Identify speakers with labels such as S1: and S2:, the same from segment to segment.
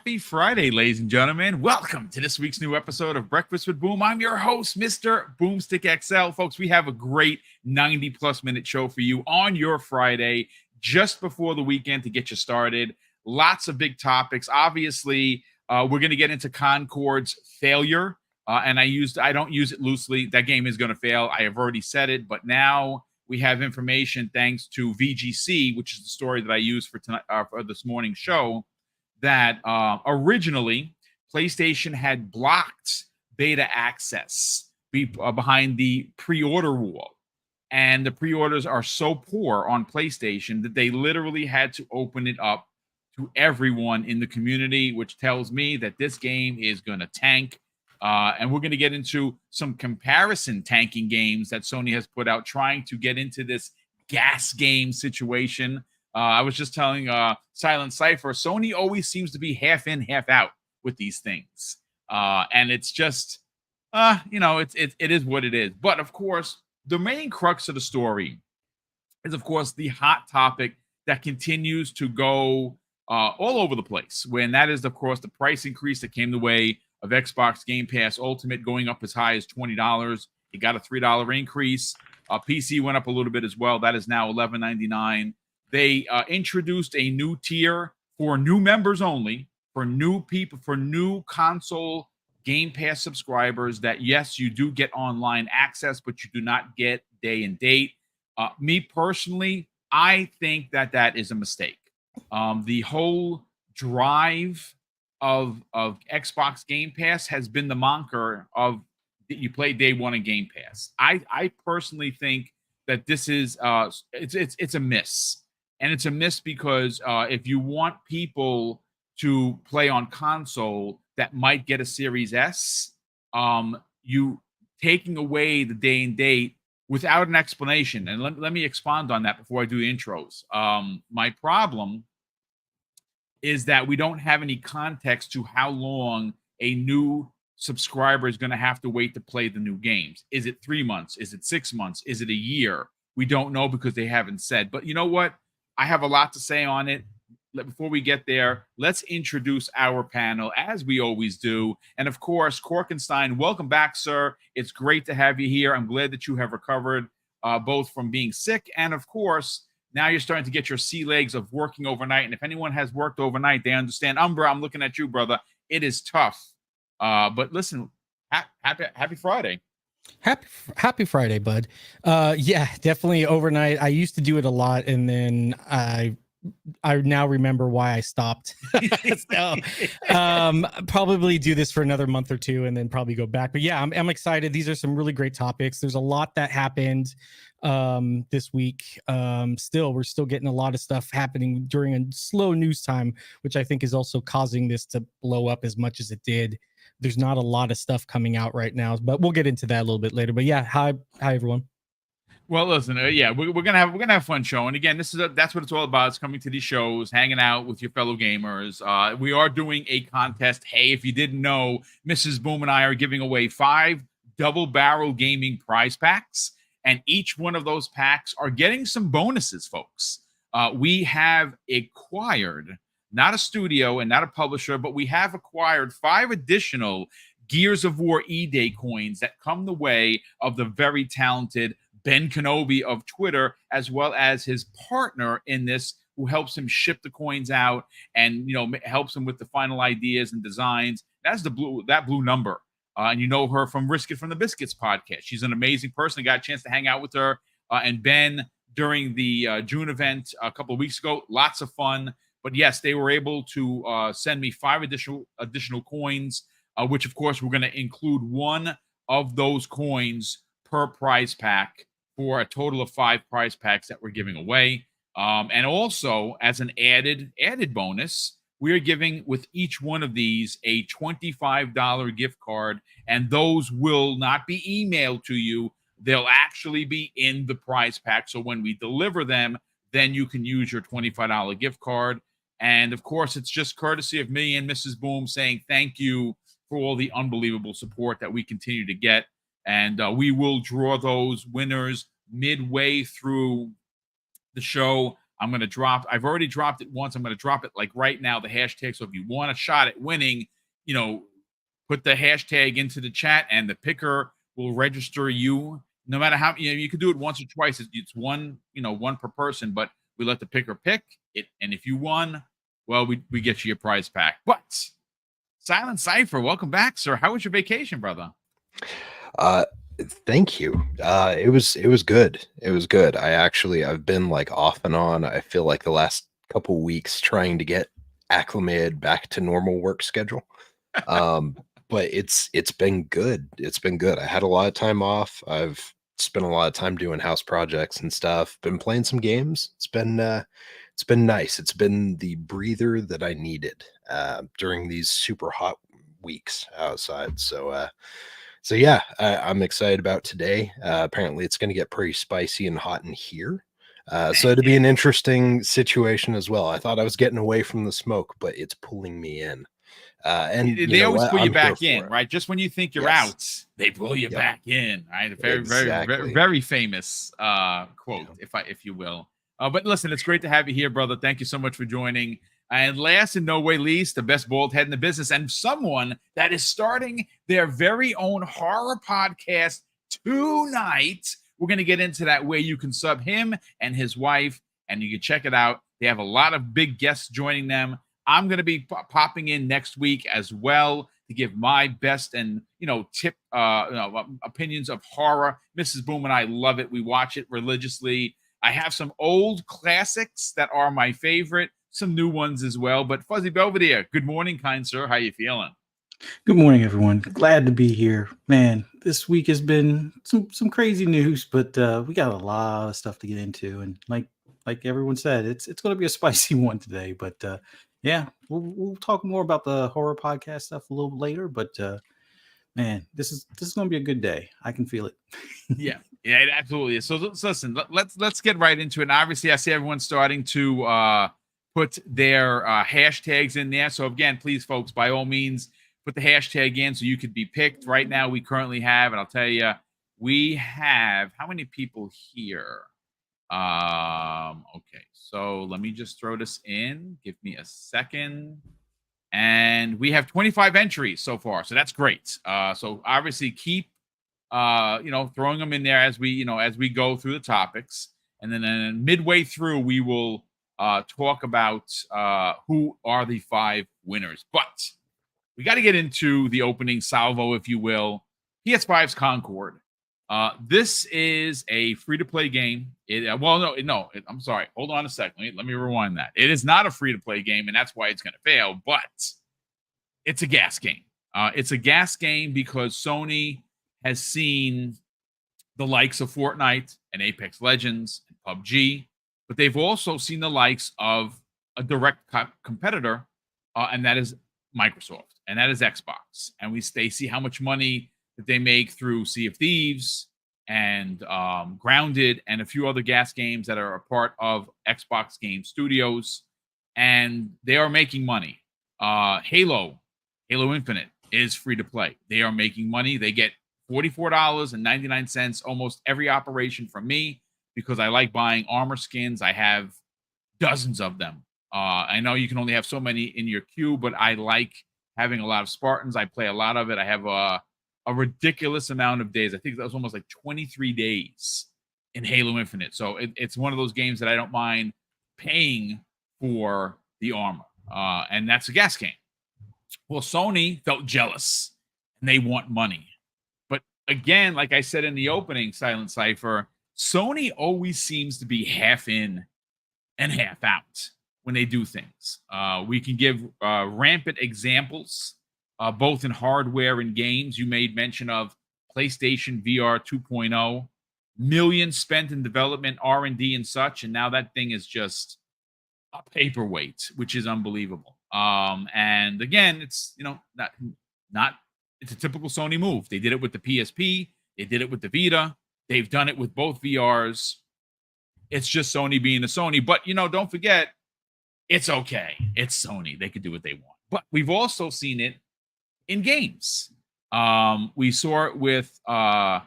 S1: Happy Friday, ladies and gentlemen. Welcome to this week's new episode of Breakfast with Boom. I'm your host, Mr. BoomStick XL. Folks, we have a great 90-plus minute show for you on your Friday, just before the weekend to get you started. Lots of big topics. Obviously, we're going to get into Concord's failure, and I don't use it loosely. That game is going to fail. I have already said it, but now we have information thanks to VGC, which is the story that I use for tonight, for this morning's show, that originally PlayStation had blocked beta access behind the pre-order wall. And the pre-orders are so poor on PlayStation that they literally had to open it up to everyone in the community, which tells me that this game is going to tank. And we're going to get into some comparison tanking games that Sony has put out, trying to get into this gas game situation. I was just telling Silent Cypher, Sony always seems to be half in, half out with these things. And it's just, it is what it is. But, of course, the main crux of the story is, of course, the hot topic that continues to go all over the place. When that is, of course, the price increase that came the way of Xbox Game Pass Ultimate, going up as high as $20. It got a $3 increase. PC went up a little bit as well. That is now $11.99. They introduced a new tier for new members only, for new people, for new console Game Pass subscribers, that, yes, you do get online access, but you do not get day and date. Me personally, I think that is a mistake. The whole drive of Xbox Game Pass has been the moniker of that you play day one in Game Pass. I personally think that this is it's a miss. And it's a miss because if you want people to play on console that might get a Series S, you taking away the day and date without an explanation. And let me expand on that before I do the intros. My problem is that we don't have any context to how long a new subscriber is going to have to wait to play the new games. Is it 3 months? Is it 6 months? Is it a year? We don't know because they haven't said. But you know what? I have a lot to say on it. Before we get there, let's introduce our panel, as we always do. And of course, Korkenstein, welcome back, sir. It's great to have you here. I'm glad that you have recovered both from being sick and, of course, now you're starting to get your sea legs of working overnight. And if anyone has worked overnight, they understand. Umbra, I'm looking at you, brother. It is tough. But listen, happy Friday.
S2: Happy Friday, bud. Yeah, definitely overnight. I used to do it a lot, and then I now remember why I stopped. So probably do this for another month or two and then probably go back. But yeah, I'm excited. These are some really great topics. There's a lot that happened this week. We're still getting a lot of stuff happening during a slow news time, which I think is also causing this to blow up as much as it did. There's not a lot of stuff coming out right now, but we'll get into that a little bit later. But yeah, hi everyone.
S1: Well, listen, we're gonna have fun show, and again, that's what it's all about. It's coming to these shows, hanging out with your fellow gamers. We are doing a contest. Hey, if you didn't know, Mrs. Boom and I are giving away 5 double barrel gaming prize packs, and each one of those packs are getting some bonuses, folks. We have acquired, not a studio and not a publisher, but we have acquired 5 additional Gears of War E-Day coins that come the way of the very talented Ben Kenobi of Twitter, as well as his partner in this, who helps him ship the coins out and helps him with the final ideas and designs. That's that blue number, and you know her from Risk It from the Biscuits podcast. She's an amazing person. I got a chance to hang out with her and Ben during the June event a couple of weeks ago. Lots of fun. But yes, they were able to send me 5 additional coins, which of course we're going to include one of those coins per prize pack, for a total of 5 prize packs that we're giving away. And also, as an added bonus, we are giving with each one of these a $25 gift card, and those will not be emailed to you. They'll actually be in the prize pack. So when we deliver them, then you can use your $25 gift card. And of course, it's just courtesy of me and Mrs. Boom saying thank you for all the unbelievable support that we continue to get. And we will draw those winners midway through the show. I'm going to drop, I've already dropped it once. I'm going to drop it like right now, the hashtag. So if you want a shot at winning, put the hashtag into the chat and the picker will register you. No matter how, you could do it once or twice. It's one, one per person, but we let the picker pick it. And if you won, well, we get you your prize pack. But Silent Cypher, welcome back, sir. How was your vacation, brother?
S3: Thank you. It was good. It was good. I've been like off and on. I feel like the last couple weeks trying to get acclimated back to normal work schedule. But it's been good. It's been good. I had a lot of time off. I've spent a lot of time doing house projects and stuff. Been playing some games. It's been nice. It's been the breather that I needed during these super hot weeks outside. So yeah, I'm excited about today. Apparently it's going to get pretty spicy and hot in here. So it'll be an interesting situation as well. I thought I was getting away from the smoke, but it's pulling me in. And
S1: they always pull you back in, right? Just when you think you're out, they pull you back in, right? A very, very, very famous quote, if you will. But listen, it's great to have you here, brother. Thank you so much for joining. And last and no way least, the best bald head in the business, and someone that is starting their very own horror podcast tonight. We're going to get into that, where you can sub him and his wife, and you can check it out. They have a lot of big guests joining them. I'm going to be popping in next week as well to give my best and, tip opinions of horror. Mrs. Boom and I love it. We watch it religiously. I have some old classics that are my favorite, some new ones as well. But Fuzzy Belvedere, good morning, kind sir. How you feeling?
S4: Good morning, everyone. Glad to be here. Man, this week has been some crazy news, but we got a lot of stuff to get into. And like everyone said, it's going to be a spicy one today. But yeah, we'll talk more about the horror podcast stuff a little later. But man, this is going to be a good day. I can feel it.
S1: Yeah, it absolutely is. So listen, let's get right into it. And obviously, I see everyone starting to put their hashtags in there. So again, please, folks, by all means, put the hashtag in so you could be picked. Right now, we currently have, and I'll tell you, we have how many people here? Okay, so let me just throw this in. Give me a second. And we have 25 entries so far, so that's great. So obviously keep throwing them in there as we go through the topics, and then midway through we will talk about who are the 5 winners. But we got to get into the opening salvo, if you will. PS5's Concord. This is a free-to-play game. I'm sorry. Hold on a second. Let me rewind that. It is not a free-to-play game, and that's why it's going to fail, but it's a gas game. It's a gas game because Sony has seen the likes of Fortnite and Apex Legends and PUBG, but they've also seen the likes of a direct competitor, and that is Microsoft, and that is Xbox. And they see how much money that they make through Sea of Thieves and Grounded and a few other gas games that are a part of Xbox Game Studios, and they are making money. Halo Infinite is free to play. They are making money. They get $44.99 almost every operation from me because I like buying armor skins. I have dozens of them. I know you can only have so many in your queue, but I like having a lot of Spartans. I play a lot of it. I have a ridiculous amount of days. I think that was almost like 23 days in Halo Infinite. So it's one of those games that I don't mind paying for the armor. And that's a gas game. Well, Sony felt jealous and they want money. But again, like I said in the opening, Silent Cypher, Sony always seems to be half in and half out when they do things. We can give rampant examples, both in hardware and games. You made mention of PlayStation VR 2.0, millions spent in development, R&D and such, and now that thing is just a paperweight, which is unbelievable. And again, it's not it's a typical Sony move. They did it with the PSP, they did it with the Vita, they've done it with both VRs. It's just Sony being a Sony. But don't forget, it's okay. It's Sony. They could do what they want. But we've also seen it in games. We saw it with the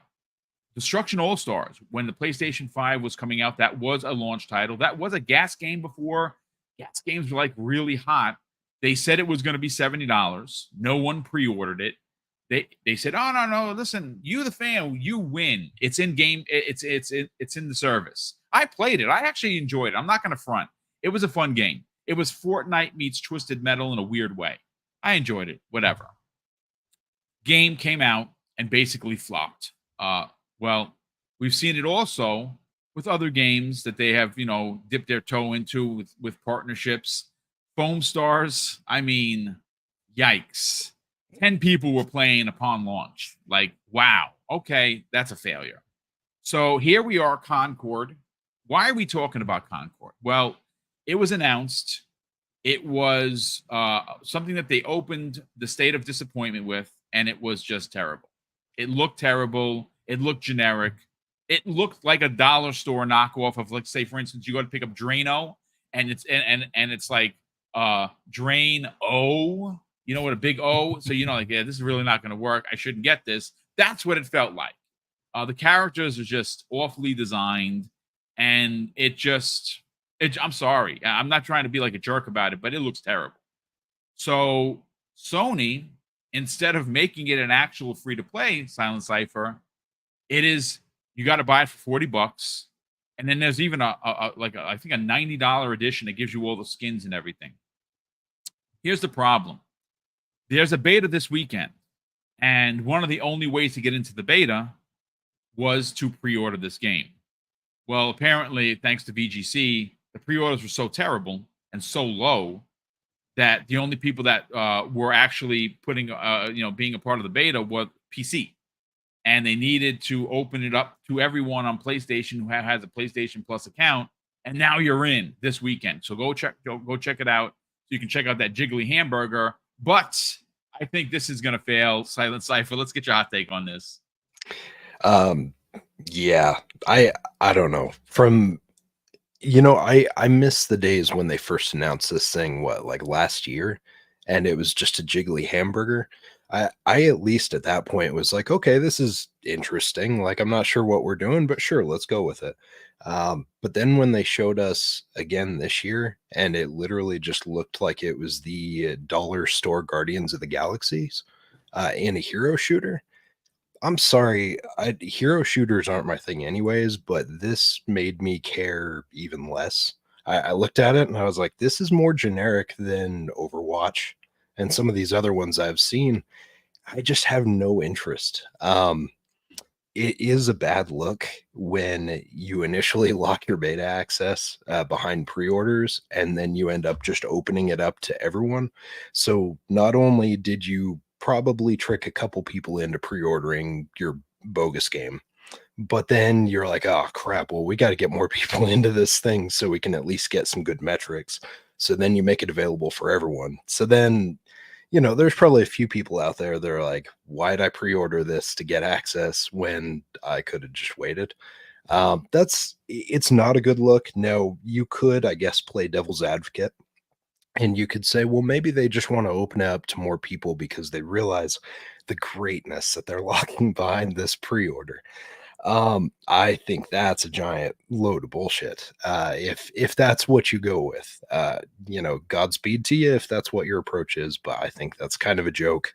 S1: Destruction All Stars, when the PlayStation 5 was coming out, that was a launch title. That was a gas game before gas games were like really hot. They said it was going to be $70. No one pre-ordered it. They said, "Oh no, listen, you the fan, you win. It's in game. It's in the service." I played it. I actually enjoyed it. I'm not going to front. It was a fun game. It was Fortnite meets Twisted Metal in a weird way. I enjoyed it. Whatever. Game came out and basically flopped. Well, we've seen it also with other games that they have, dipped their toe into with partnerships. Foam Stars, I mean, yikes. 10 people were playing upon launch. Like, wow, okay, that's a failure. So here we are, Concord. Why are we talking about Concord? Well, it was announced. It was something that they opened the State of Disappointment with, and it was just terrible. It looked terrible. It looked generic. It looked like a dollar store knockoff of, let's say, for instance, you go to pick up Drano, and it's like Drain O, with a big O. So this is really not going to work. I shouldn't get this. That's what it felt like. The characters are just awfully designed, and I'm sorry. I'm not trying to be like a jerk about it, but it looks terrible. So Sony, instead of making it an actual free-to-play Silent Cypher, it is, you got to buy it for $40, and then there's even I think a $90 edition that gives you all the skins and everything. Here's the problem. There's a beta this weekend, and one of the only ways to get into the beta was to pre-order this game. Well, apparently, thanks to VGC, the pre-orders were so terrible and so low that the only people that were actually putting, being a part of the beta were PC. And they needed to open it up to everyone on PlayStation who has a PlayStation Plus account. And now you're in this weekend. So go check it out. So you can check out that jiggly hamburger. But I think this is going to fail. Silent Cypher, let's get your hot take on this.
S3: Yeah, I don't know. I miss the days when they first announced this thing, like last year, and it was just a jiggly hamburger. I at least at that point was like, okay, this is interesting. Like, I'm not sure what we're doing, but sure, let's go with it. But then when they showed us again this year, and it literally just looked like it was the dollar store Guardians of the Galaxies in a hero shooter. I'm sorry, hero shooters aren't my thing anyways, but this made me care even less. I looked at it and I was like, this is more generic than Overwatch and some of these other ones I've seen. I just have no interest. It is a bad look when you initially lock your beta access behind pre-orders, and then you end up just opening it up to everyone. So not only did you probably trick a couple people into pre-ordering your bogus game, but then you're like, oh crap, well, we got to get more people into this thing so we can at least get some good metrics. So then you make it available for everyone. So then, there's probably a few people out there that are like, why'd I pre-order this to get access when I could have just waited? It's not a good look. Now, you could, I guess, play devil's advocate. And you could say, well, maybe they just want to open it up to more people because they realize the greatness that they're locking behind this pre-order. I think that's a giant load of bullshit. If that's what you go with, Godspeed to you if that's what your approach is, but I think that's kind of a joke.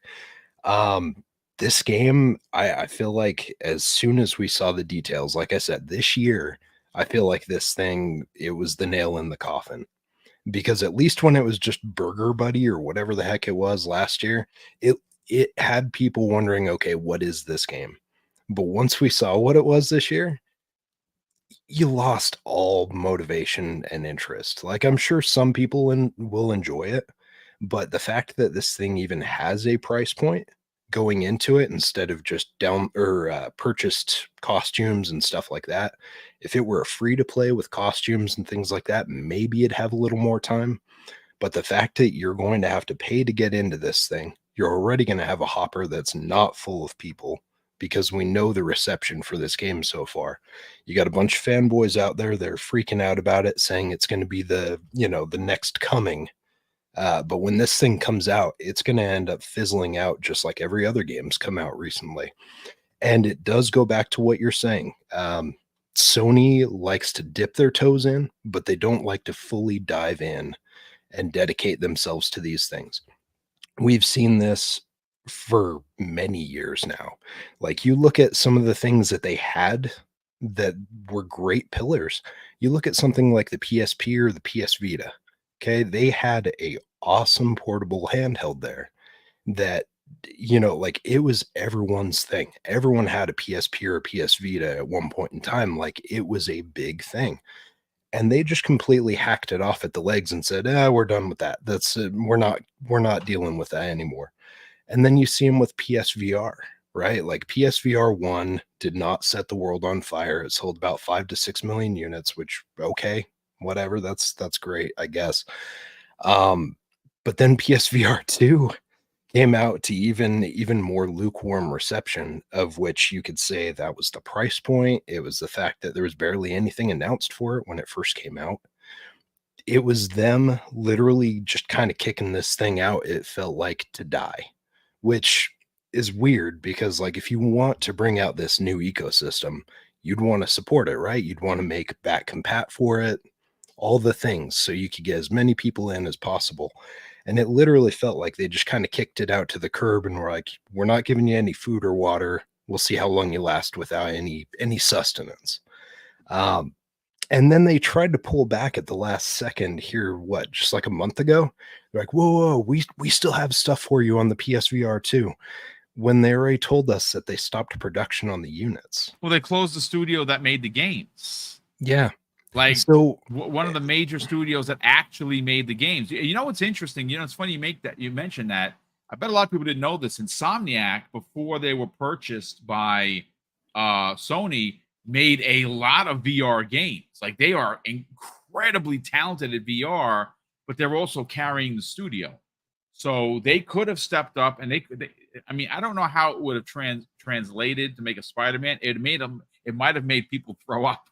S3: This game, I feel like as soon as we saw the details, like I said, this year, I feel like this thing, it was the nail in the coffin. Because at least when it was just Burger Buddy or whatever the heck it was last year, it had people wondering, okay, what is this game? But once we saw what it was this year, you lost all motivation and interest. Like, I'm sure some people will enjoy it, but the fact that this thing even has a price point going into it instead of just purchased costumes and stuff like that. If it were a free to play with costumes and things like that, maybe it'd have a little more time. But the fact that you're going to have to pay to get into this thing, you're already going to have a hopper that's not full of people because we know the reception for this game so far. You got a bunch of fanboys out there that are freaking out about it, saying it's going to be the next coming. But when this thing comes out, it's going to end up fizzling out just like every other game's come out recently. And it does go back to what you're saying. Sony likes to dip their toes in, but they don't like to fully dive in and dedicate themselves to these things. We've seen this for many years now. Like, you look at some of the things that they had that were great pillars. You look at something like the PSP or the PS Vita. Okay, they had a awesome portable handheld there that, like, it was everyone's thing. Everyone had a PSP or a PS Vita at one point in time. Like, it was a big thing. And they just completely hacked it off at the legs and said, we're done with that. That's we're not dealing with that anymore. And then you see them with PSVR, right? Like, PSVR 1 did not set the world on fire. It sold about 5 to 6 million units, which, okay, whatever. That's great, I guess. But then PSVR 2 came out to even more lukewarm reception, of which you could say that was the price point. It was the fact that there was barely anything announced for it when it first came out. It was them literally just kind of kicking this thing out, it felt like, to die, which is weird because, like, if you want to bring out this new ecosystem, you'd want to support it, right? You'd want to make back compat for it, all the things, so you could get as many people in as possible. And it literally felt like they just kind of kicked it out to the curb and were like, we're not giving you any food or water. We'll see how long you last without any sustenance. And then they tried to pull back at the last second here, just like a month ago. They're like, whoa, we still have stuff for you on the PSVR 2, when they already told us that they stopped production on the units.
S1: Well, they closed the studio that made the games.
S3: Yeah.
S1: Like,
S3: so
S1: one of the major studios that actually made the games. You know what's interesting? It's funny you mentioned that. I bet a lot of people didn't know this. Insomniac, before they were purchased by Sony, made a lot of VR games. Like, they are incredibly talented at VR, but they're also carrying the studio. So they could have stepped up, and I don't know how it would have translated to make a Spider-Man. It might have made people throw up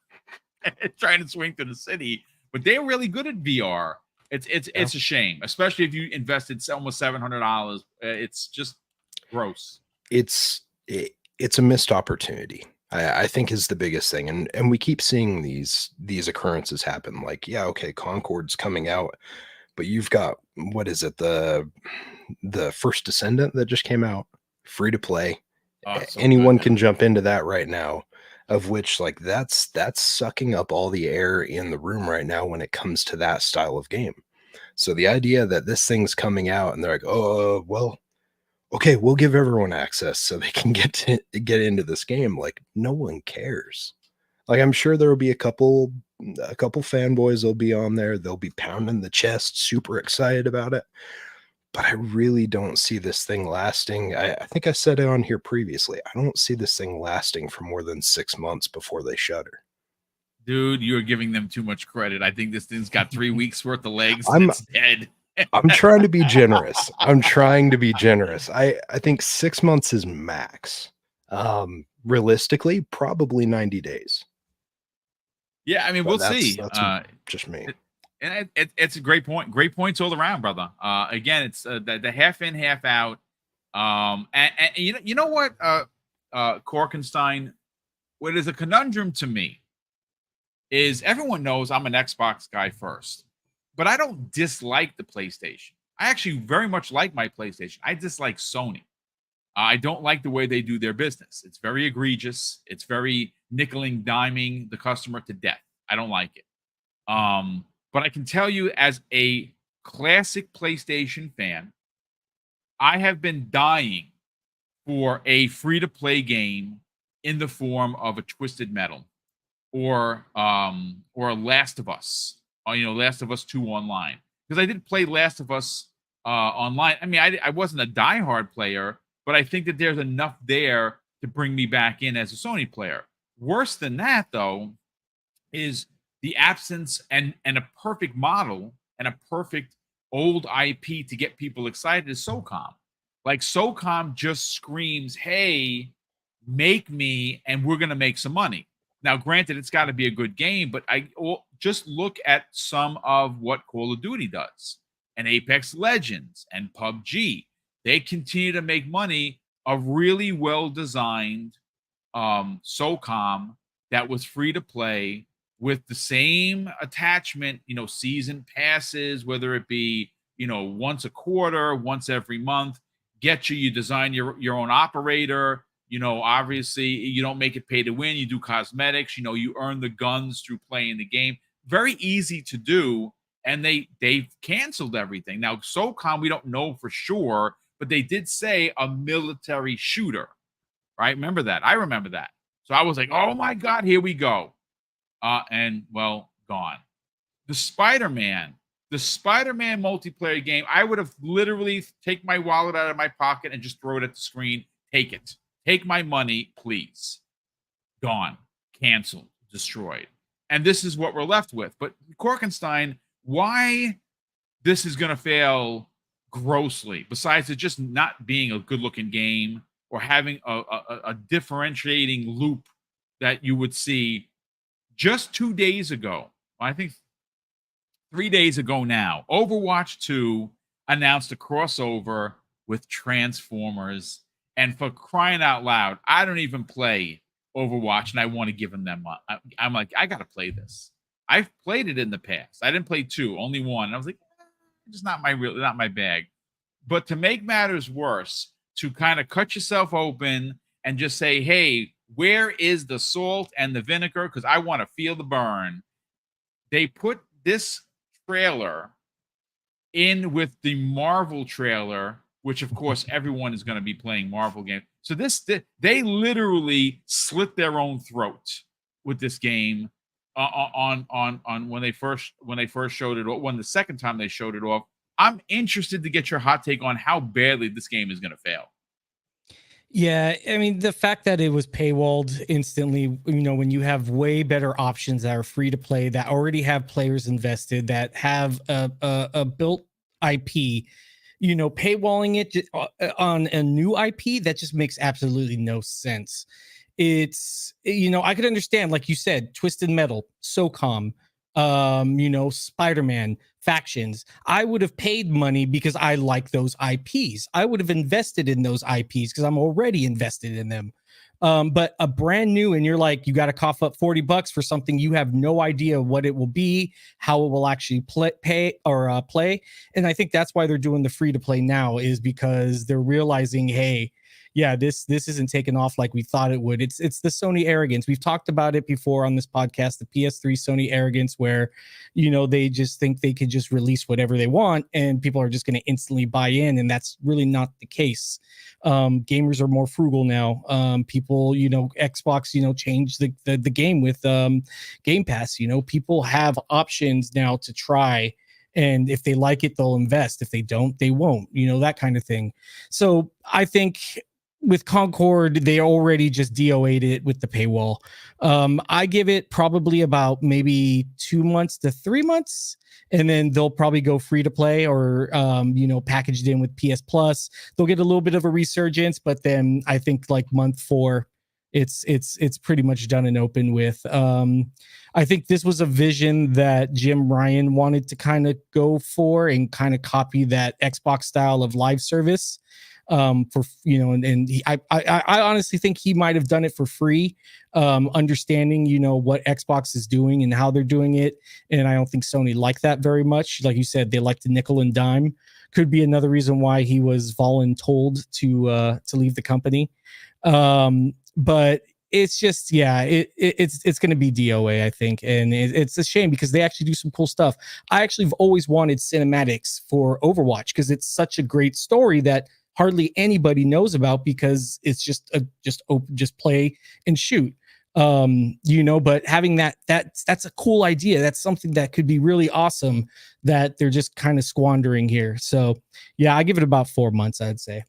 S1: trying to swing through the city, but they're really good at VR. It's a shame, especially if you invested almost $700. It's just gross.
S3: It's a missed opportunity, I think, is the biggest thing. And we keep seeing these occurrences happen. Like, yeah, okay, Concord's coming out, but you've got, what is it, the First Descendant that just came out, free to play. Anyone can jump into that right now, of which, like, that's sucking up all the air in the room right now when it comes to that style of game. So the idea that this thing's coming out and they're like, oh, well, okay, we'll give everyone access so they can get into this game. Like, no one cares. Like, I'm sure there will be a couple fanboys will be on there. They'll be pounding the chest, super excited about it. But I really don't see this thing lasting. I think I said it on here previously. I don't see this thing lasting for more than 6 months before they shutter.
S1: Dude, you're giving them too much credit. I think this thing's got 3 weeks worth of legs. It's dead.
S3: I'm trying to be generous. I think 6 months is max. Realistically, probably 90 days.
S1: Yeah, I mean, we'll see.
S3: That's just me.
S1: And it's a great point. Great points all around, brother. Again, it's the half in, half out. And you know what, Korkenstein, what is a conundrum to me is everyone knows I'm an Xbox guy first, but I don't dislike the PlayStation. I actually very much like my PlayStation. I dislike Sony. I don't like the way they do their business. It's very egregious. It's very nickeling, diming the customer to death. I don't like it. But I can tell you, as a classic PlayStation fan, I have been dying for a free-to-play game in the form of a Twisted Metal or Last of Us, Last of Us 2 online. Because I did play Last of Us online. I mean, I wasn't a diehard player, but I think that there's enough there to bring me back in as a Sony player. Worse than that, though, is the absence and a perfect model and a perfect old IP to get people excited is SOCOM. Like, SOCOM just screams, hey, make me, and we're going to make some money. Now, granted, it's got to be a good game, but just look at some of what Call of Duty does, and Apex Legends and PUBG. They continue to make money of really well-designed SOCOM that was free to play with the same attachment, season passes, whether it be, once a quarter, once every month, you design your own operator. Obviously you don't make it pay to win. You do cosmetics, you earn the guns through playing the game. Very easy to do. And they've canceled everything. Now, SOCOM, we don't know for sure, but they did say a military shooter, right? Remember that? I remember that. So I was like, oh my God, here we go. And well, gone. The Spider-Man multiplayer game, I would have literally take my wallet out of my pocket and just throw it at the screen. Take it. Take my money, please. Gone. Canceled. Destroyed. And this is what we're left with. But Korkenstein, why this is going to fail grossly, besides it just not being a good-looking game or having a differentiating loop that you would see just 2 days ago, I think 3 days ago now, Overwatch 2 announced a crossover with Transformers. And for crying out loud, I don't even play Overwatch, and I want to give them that money. I'm like, I got to play this. I've played it in the past. I didn't play 2, only 1. And I was like, it's not my bag. But to make matters worse, to kind of cut yourself open and just say, hey, where is the salt and the vinegar? Because I want to feel the burn. They put this trailer in with the Marvel trailer, which of course everyone is going to be playing Marvel games. So they literally slit their own throat with this game on when they first showed it, when the second time they showed it off. I'm interested to get your hot take on how badly this game is going to fail.
S2: Yeah, I mean, the fact that it was paywalled instantly, when you have way better options that are free to play, that already have players invested, that have a built IP, paywalling it on a new IP, that just makes absolutely no sense. It's, I could understand, like you said, Twisted Metal, SOCOM, Spider-Man, Factions. I would have paid money because I like those IPs. I would have invested in those IPs because I'm already invested in them. But a brand new, and you're like, you got to cough up $40 for something you have no idea what it will be, how it will actually play. And I think that's why they're doing the free to play now, is because they're realizing, hey, yeah, this isn't taking off like we thought it would. It's the Sony arrogance. We've talked about it before on this podcast, the PS3 Sony arrogance, where, they just think they could just release whatever they want and people are just going to instantly buy in. And that's really not the case. Gamers are more frugal now. People, Xbox, changed the game with Game Pass. People have options now to try. And if they like it, they'll invest. If they don't, they won't, that kind of thing. So I think with Concord, they already just DOA'd it with the paywall. I give it probably about maybe 2 months to 3 months, and then they'll probably go free to play or, packaged in with PS Plus. They'll get a little bit of a resurgence, but then I think like month 4, it's pretty much done and open with. I think this was a vision that Jim Ryan wanted to kind of go for and kind of copy that Xbox style of live service. I honestly think he might have done it for free, understanding, what Xbox is doing and how they're doing it. And I don't think Sony liked that very much. Like you said, they like to nickel and dime. Could be another reason why he was voluntold to leave the company. But it's just, it's going to be DOA, I think. And it's a shame because they actually do some cool stuff. I actually have always wanted cinematics for Overwatch because it's such a great story that hardly anybody knows about, because it's just play and shoot. But having that's a cool idea. That's something that could be really awesome that they're just kind of squandering here. So yeah, I give it about 4 months, I'd say.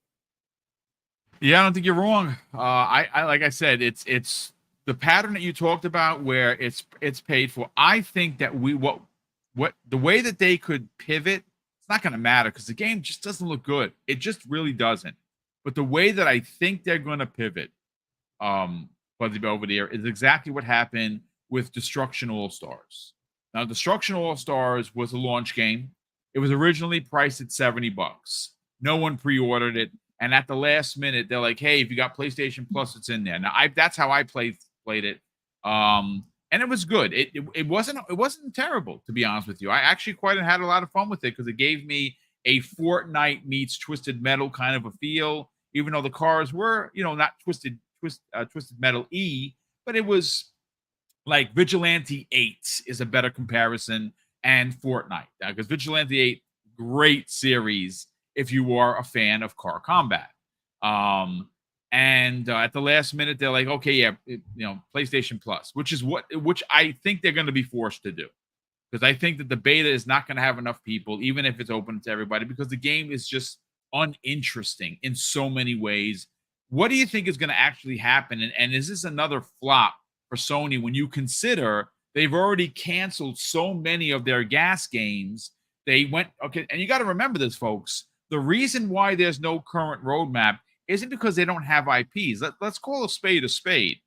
S1: Yeah, I don't think you're wrong. I like I said, it's the pattern that you talked about where it's paid for. I think that what the way that they could pivot, it's not going to matter because the game just doesn't look good. It just really doesn't. But the way that I think they're going to pivot, Fuzzy Belvedere, is exactly what happened with Destruction All Stars. Now, Destruction All Stars was a launch game. It was originally priced at $70. No one pre-ordered it. and at the last minute they're like, hey, if you got PlayStation Plus, it's in there. Now that's how I played it. And it was good. It wasn't terrible, to be honest with you. I actually quite had a lot of fun with it because it gave me a Fortnite meets Twisted Metal kind of a feel, even though the cars were, not Twisted Metal E, but it was like Vigilante 8 is a better comparison, and Fortnite, because Vigilante 8, great series if you are a fan of car combat. And at the last minute, they're like, okay, yeah, PlayStation Plus, which I think they're going to be forced to do, because I think that the beta is not going to have enough people, even if it's open to everybody, because the game is just uninteresting in so many ways. What do you think is going to actually happen? And is this another flop for Sony when you consider they've already canceled so many of their gas games? They went, okay, and you got to remember this, folks. The reason why there's no current roadmap isn't because they don't have IPs. Let's call a spade a spade.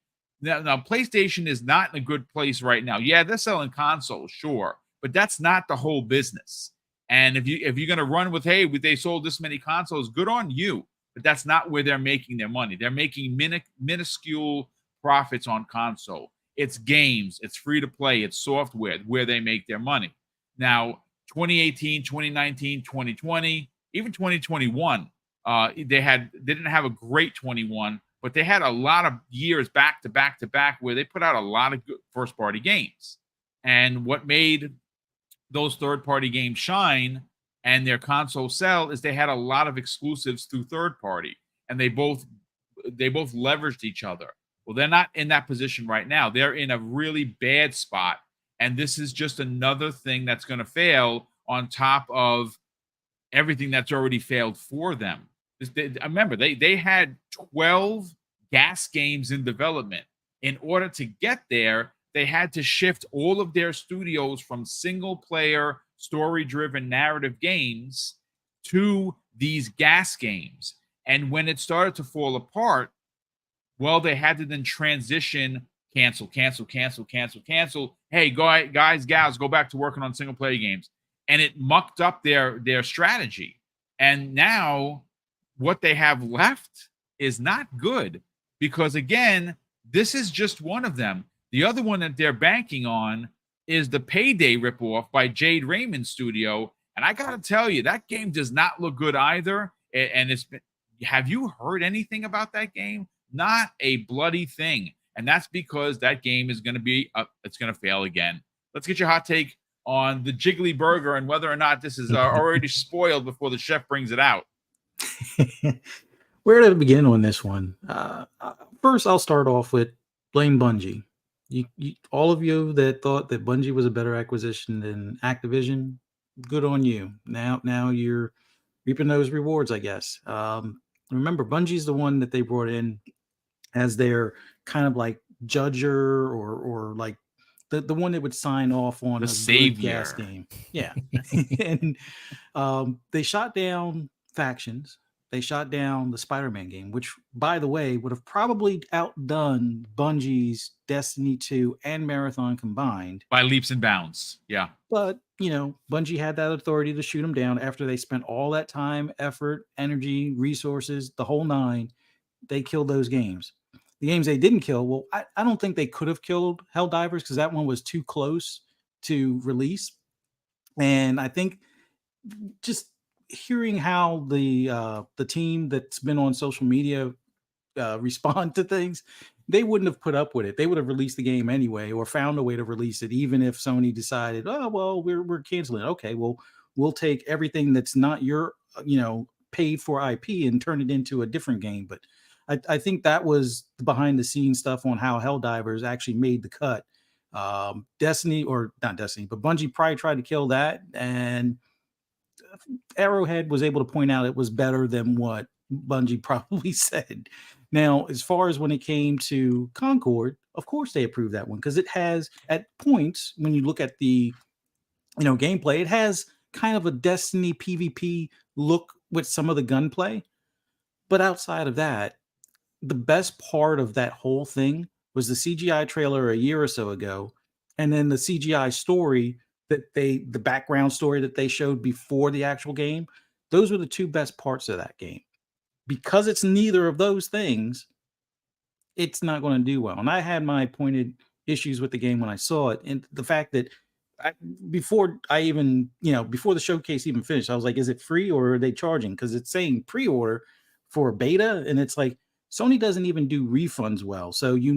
S1: Now, PlayStation is not in a good place right now. Yeah, they're selling consoles, sure, but that's not the whole business. And if you're going to run with, hey, they sold this many consoles, good on you. But that's not where they're making their money. They're making minuscule profits on console. It's games, it's free to play, it's software where they make their money. Now, 2018, 2019, 2020, even 2021, they didn't have a great 21, but they had a lot of years back to back to back where they put out a lot of good first-party games. And what made those third-party games shine and their console sell is they had a lot of exclusives through third-party, and they both leveraged each other. Well, they're not in that position right now. They're in a really bad spot, and this is just another thing that's going to fail on top of everything that's already failed for them. Remember, they had 12 gas games in development. In order to get there, they had to shift all of their studios from single-player, story-driven narrative games to these gas games. And when it started to fall apart, well, they had to then transition, cancel. Hey, guys, gals, go back to working on single-player games. And it mucked up their strategy. And now what they have left is not good because, again, this is just one of them. The other one that they're banking on is the Payday ripoff by Jade Raymond Studio. And I got to tell you, that game does not look good either. And have you heard anything about that game? Not a bloody thing. And that's because that game is going to be, it's going to fail again. Let's get your hot take on the Jiggly Burger and whether or not this is already spoiled before the chef brings it out.
S4: Where to begin on this one? First, I'll start off with blame Bungie. You, all of you that thought that Bungie was a better acquisition than Activision, good on you. Now you're reaping those rewards, I guess. Remember, Bungie's the one that they brought in as their kind of like judger or like the one that would sign off on
S1: the
S4: a
S1: savior
S4: good gas game. Yeah. And they shot down Factions. They shot down the Spider-Man game, which, by the way, would have probably outdone Bungie's Destiny 2 and Marathon combined.
S1: By leaps and bounds. Yeah.
S4: But, Bungie had that authority to shoot them down after they spent all that time, effort, energy, resources, the whole nine. They killed those games. The games they didn't kill, well, I don't think they could have killed Helldivers because that one was too close to release. And I think just hearing how the team that's been on social media respond to things, they wouldn't have put up with it. They would have released the game anyway, or found a way to release it, even if Sony decided, oh well, we're canceling it. Okay, well, we'll take everything that's not your paid for IP and turn it into a different game. But I think that was the behind the scenes stuff on how Helldivers actually made the cut. Destiny, or not Destiny, but Bungie probably tried to kill that, and Arrowhead was able to point out it was better than what Bungie probably said. Now, as far as when it came to Concord, of course they approved that one because it has, at points, when you look at the gameplay, it has kind of a Destiny PvP look with some of the gunplay. But outside of that, the best part of that whole thing was the CGI trailer a year or so ago, and then the CGI story the background story that they showed before the actual game. Those were the two best parts of that game. because it's neither of those things, it's not going to do well. And I had my pointed issues with the game when I saw it, and the fact that before the showcase even finished, I was like, is it free or are they charging? Because it's saying pre-order for beta, and it's like Sony doesn't even do refunds well. So you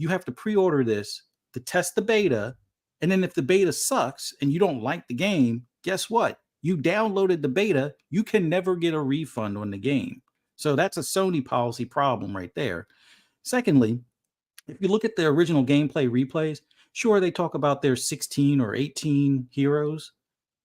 S4: have to pre-order this to test the beta, and then if the beta sucks and you don't like the game, guess what? You downloaded the beta, you can never get a refund on the game. So that's a Sony policy problem right there. Secondly, if you look at the original gameplay replays, sure, they talk about their 16 or 18 heroes,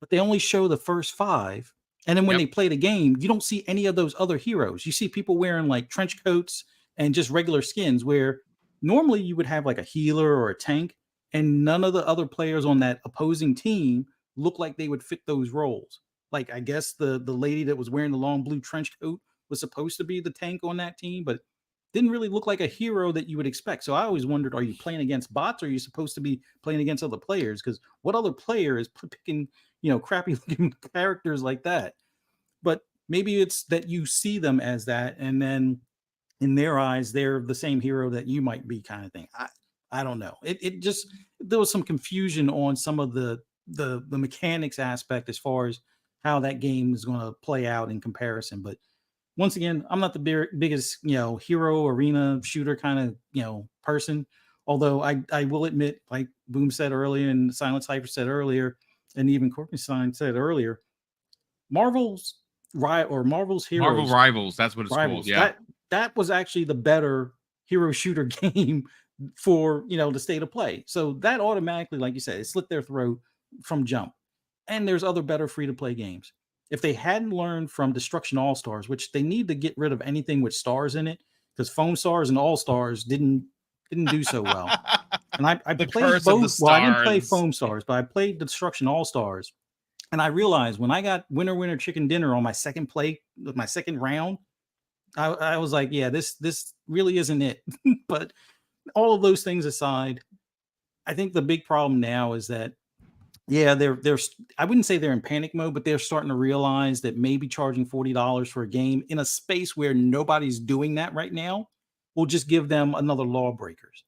S4: but they only show the first 5. And then when they play the game, you don't see any of those other heroes. You see people wearing like trench coats and just regular skins, where normally you would have like a healer or a tank, and none of the other players on that opposing team look like they would fit those roles. Like, I guess the lady that was wearing the long blue trench coat was supposed to be the tank on that team, but didn't really look like a hero that you would expect. So I always wondered, are you playing against bots, or are you supposed to be playing against other players? Because what other player is picking, crappy looking characters like that? But maybe it's that you see them as that, and then in their eyes, they're the same hero that you might be, kind of thing. I don't know. It just, there was some confusion on some of the mechanics aspect as far as how that game is going to play out in comparison. But once again, I'm not the biggest, hero arena shooter kind of, person. Although I will admit, like Boom said earlier and Silent Cypher said earlier, and even Corkenstein said earlier, Marvel's Heroes,
S1: Marvel Rivals, that's what it's
S4: Rivals,
S1: called. Yeah.
S4: That was actually the better hero shooter game for, the state of play. So that automatically, like you said, it slit their throat from jump. And there's other better free to play games. If they hadn't learned from Destruction All Stars, which they need to get rid of anything with stars in it, because Foam Stars and All Stars didn't do so well. And I played both. Well, I didn't play Foam Stars, but I played Destruction All Stars. And I realized when I got winner chicken dinner on my second play, my second round, I was like, yeah, this really isn't it. But all of those things aside, I think the big problem now is that, yeah, they're I wouldn't say they're in panic mode, but they're starting to realize that maybe charging $40 for a game in a space where nobody's doing that right now will just give them another lawbreakers.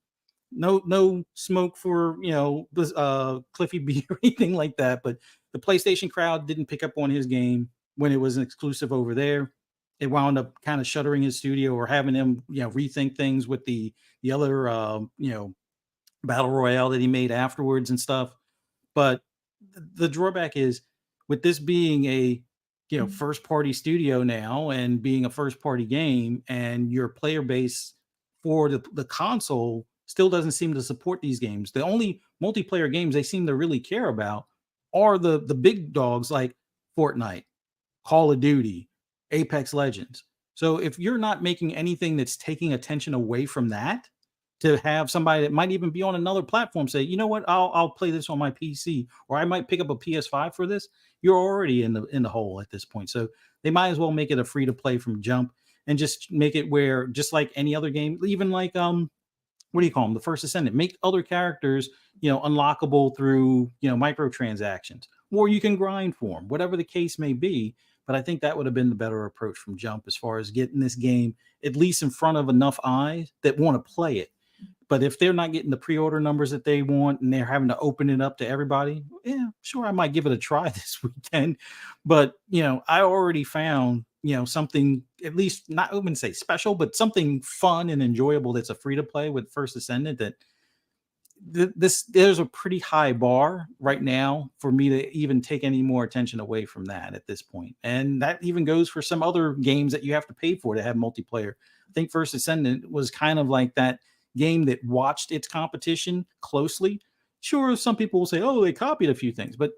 S4: No smoke for Cliffy B or anything like that. But the PlayStation crowd didn't pick up on his game when it was an exclusive over there. It wound up kind of shuttering his studio or having him rethink things with the other battle royale that he made afterwards and stuff. But the drawback is, with this being a first party studio now and being a first party game, and your player base for the console still doesn't seem to support these games. The only multiplayer games they seem to really care about are the big dogs like Fortnite, Call of Duty, Apex Legends. So if you're not making anything that's taking attention away from that, to have somebody that might even be on another platform say, you know what, I'll play this on my PC, or I might pick up a PS5 for this, you're already in the hole at this point. So they might as well make it a free to play from jump, and just make it where, just like any other game, even like what do you call them, the First Ascendant, make other characters unlockable through microtransactions, or you can grind for them, whatever the case may be. But I think that would have been the better approach from jump, as far as getting this game at least in front of enough eyes that want to play it. But if they're not getting the pre-order numbers that they want, and they're having to open it up to everybody, yeah, sure, I might give it a try this weekend. But I already found something, at least, not, I wouldn't say special, but something fun and enjoyable that's a free to play with First Ascendant. That there's a pretty high bar right now for me to even take any more attention away from that at this point. And that even goes for some other games that you have to pay for to have multiplayer. I think First Ascendant was kind of like that game that watched its competition closely. Sure, some people will say, oh, they copied a few things, but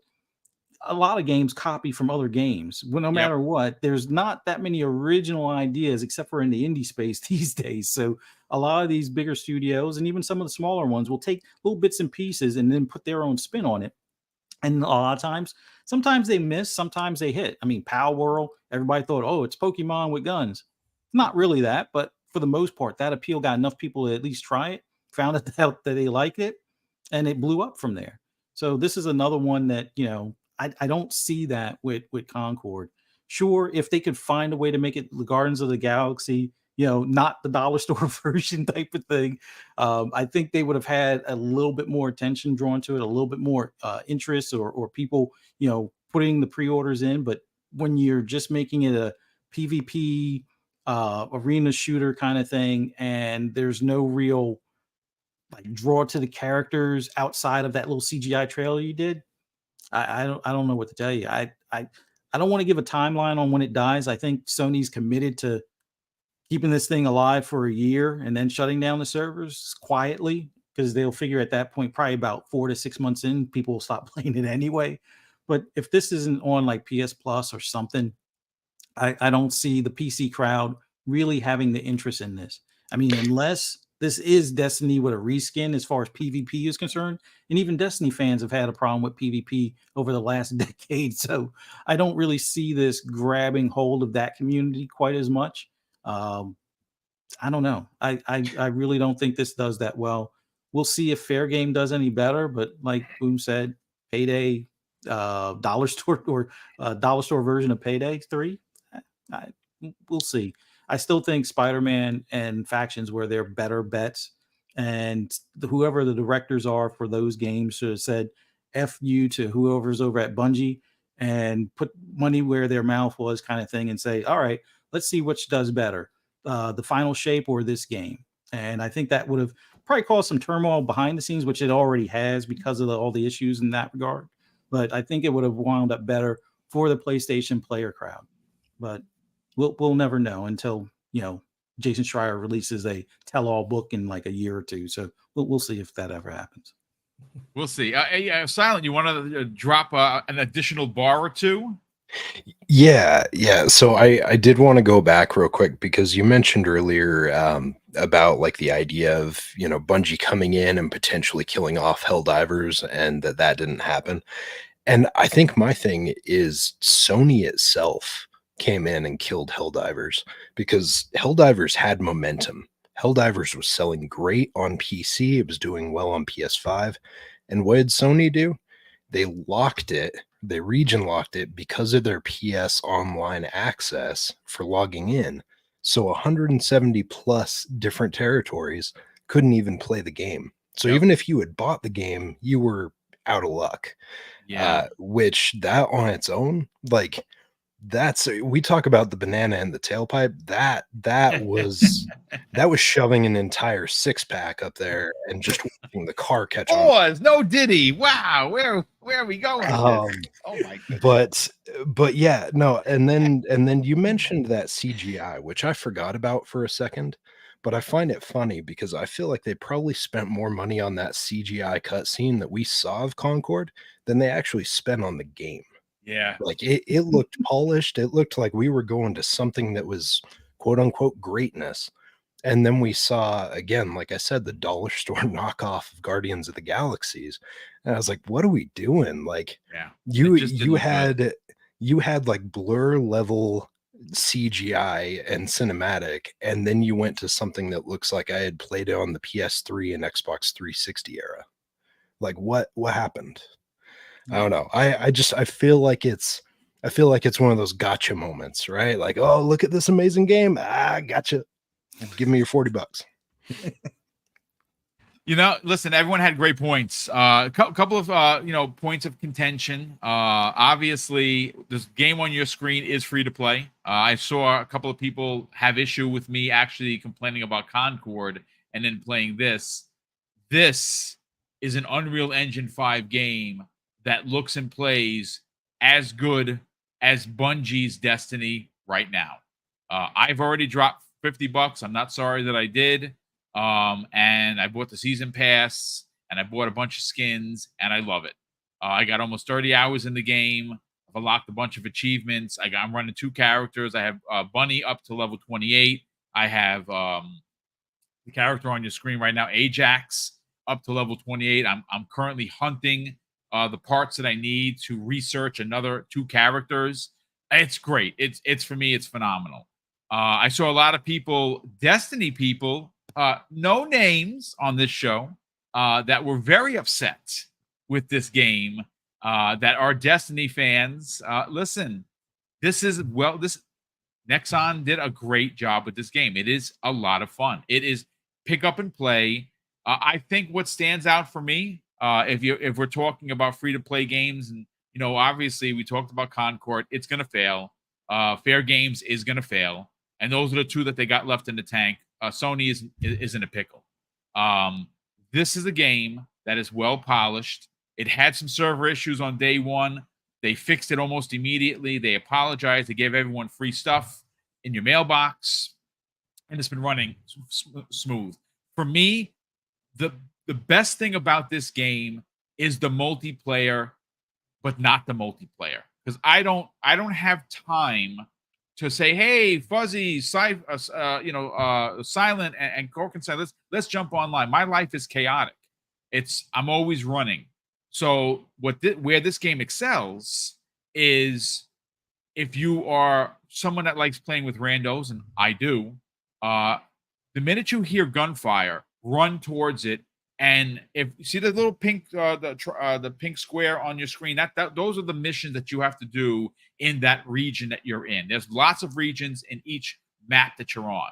S4: a lot of games copy from other games. Well, no matter what, there's not that many original ideas, except for in the indie space these days. So a lot of these bigger studios, and even some of the smaller ones, will take little bits and pieces and then put their own spin on it. And a lot of times, sometimes they miss, sometimes they hit. I mean, Pow World, everybody thought, oh, it's Pokemon with guns. Not really that, but for the most part, that appeal got enough people to at least try it, found out that they liked it, and it blew up from there. So this is another one that, I don't see that with Concord. sure, if they could find a way to make it the Guardians of the Galaxy, not the dollar store version type of thing, I think they would have had a little bit more attention drawn to it, a little bit more interest, or people, putting the pre-orders in. But when you're just making it a PvP arena shooter kind of thing, and there's no real like draw to the characters outside of that little CGI trailer you did, I don't know what to tell you. I don't want to give a timeline on when it dies. I think Sony's committed to keeping this thing alive for a year and then shutting down the servers quietly, because they'll figure at that point, probably about 4 to 6 months in, people will stop playing it anyway. But if this isn't on like PS Plus or something, I don't see the PC crowd really having the interest in this. I mean, unless this is Destiny with a reskin as far as PvP is concerned, and even Destiny fans have had a problem with PvP over the last decade. So I don't really see this grabbing hold of that community quite as much. I don't know. I really don't think this does that well. We'll see if Fair Game does any better, but like Boom said, Payday, dollar store or dollar store version of Payday 3. We'll see. I still think Spider-Man and Factions were their better bets, and whoever the directors are for those games should have said "F you" to whoever's over at Bungie and put money where their mouth was, kind of thing, and say, "All right, let's see which does better, the Final Shape or this game." And I think that would have probably caused some turmoil behind the scenes, which it already has because of all the issues in that regard. But I think it would have wound up better for the PlayStation player crowd. But we'll never know until Jason Schreier releases a tell-all book in like a year or two. So we'll see if that ever happens.
S1: We'll see. Silent, you want to drop an additional bar or two?
S3: Yeah. So I did want to go back real quick because you mentioned earlier about like the idea of Bungie coming in and potentially killing off Helldivers, and that didn't happen. And I think my thing is Sony itself came in and killed Helldivers, because Helldivers had momentum. Helldivers was selling great on PC. It was doing well on PS5. And what did Sony do? They locked it. They region locked it because of their PS online access for logging in. So 170 plus different territories couldn't even play the game. So even if you had bought the game, you were out of luck.
S1: Yeah.
S3: Which that on its own, like, we talk about the banana in the tailpipe. That was shoving an entire 6-pack up there and just watching the car catch on.
S1: Pause. No Diddy. Wow. Where are we going with this? Oh my goodness.
S3: But yeah, no. And then you mentioned that CGI, which I forgot about for a second. But I find it funny because I feel like they probably spent more money on that CGI cutscene that we saw of Concord than they actually spent on the game.
S1: Yeah.
S3: Like it looked polished. It looked like we were going to something that was quote unquote greatness. And then we saw, again, like I said, the dollar store knockoff of Guardians of the Galaxies. And I was like, what are we doing? Like,
S1: yeah,
S3: you had like blur level CGI and cinematic, and then you went to something that looks like I had played it on the PS3 and Xbox 360 era. Like what happened? I don't know. I feel like it's one of those gotcha moments, right? Like, oh, look at this amazing game. Gotcha. Give me your $40.
S1: Listen, everyone had great points. A couple of points of contention. Obviously, this game on your screen is free to play. I saw a couple of people have issue with me actually complaining about Concord and then playing this. This is an Unreal Engine 5 game that looks and plays as good as Bungie's Destiny right now. I've already dropped $50. I'm not sorry that I did. And I bought the season pass, and I bought a bunch of skins, and I love it. I got almost 30 hours in the game. I've unlocked a bunch of achievements. I'm running 2 characters. I have Bunny up to level 28. I have the character on your screen right now, Ajax, up to level 28. I'm currently hunting the parts that I need to research another 2 characters. It's great. It's for me, it's phenomenal. I saw a lot of people, Destiny people, no names on this show, that were very upset with this game, that are Destiny fans. Listen, this Nexon did a great job with this game. It is a lot of fun. It is pick up and play. I think what stands out for me, if we're talking about free to play games, and obviously we talked about Concord, it's gonna fail. Fair Games is gonna fail, and those are the two that they got left in the tank. Sony is in a pickle. This is a game that is well polished. It had some server issues on day one. They fixed it almost immediately. They apologized. They gave everyone free stuff in your mailbox, and it's been running smooth. For me, the best thing about this game is the multiplayer, but not the multiplayer, because I don't have time to say, hey, Fuzzy, Silent, and Cork and Silent, let's jump online. My life is chaotic. I'm always running. So where this game excels is if you are someone that likes playing with randos, and I do, the minute you hear gunfire, run towards it. And if you see the little pink, the pink square on your screen, those are the missions that you have to do in that region that you're in. There's lots of regions in each map that you're on,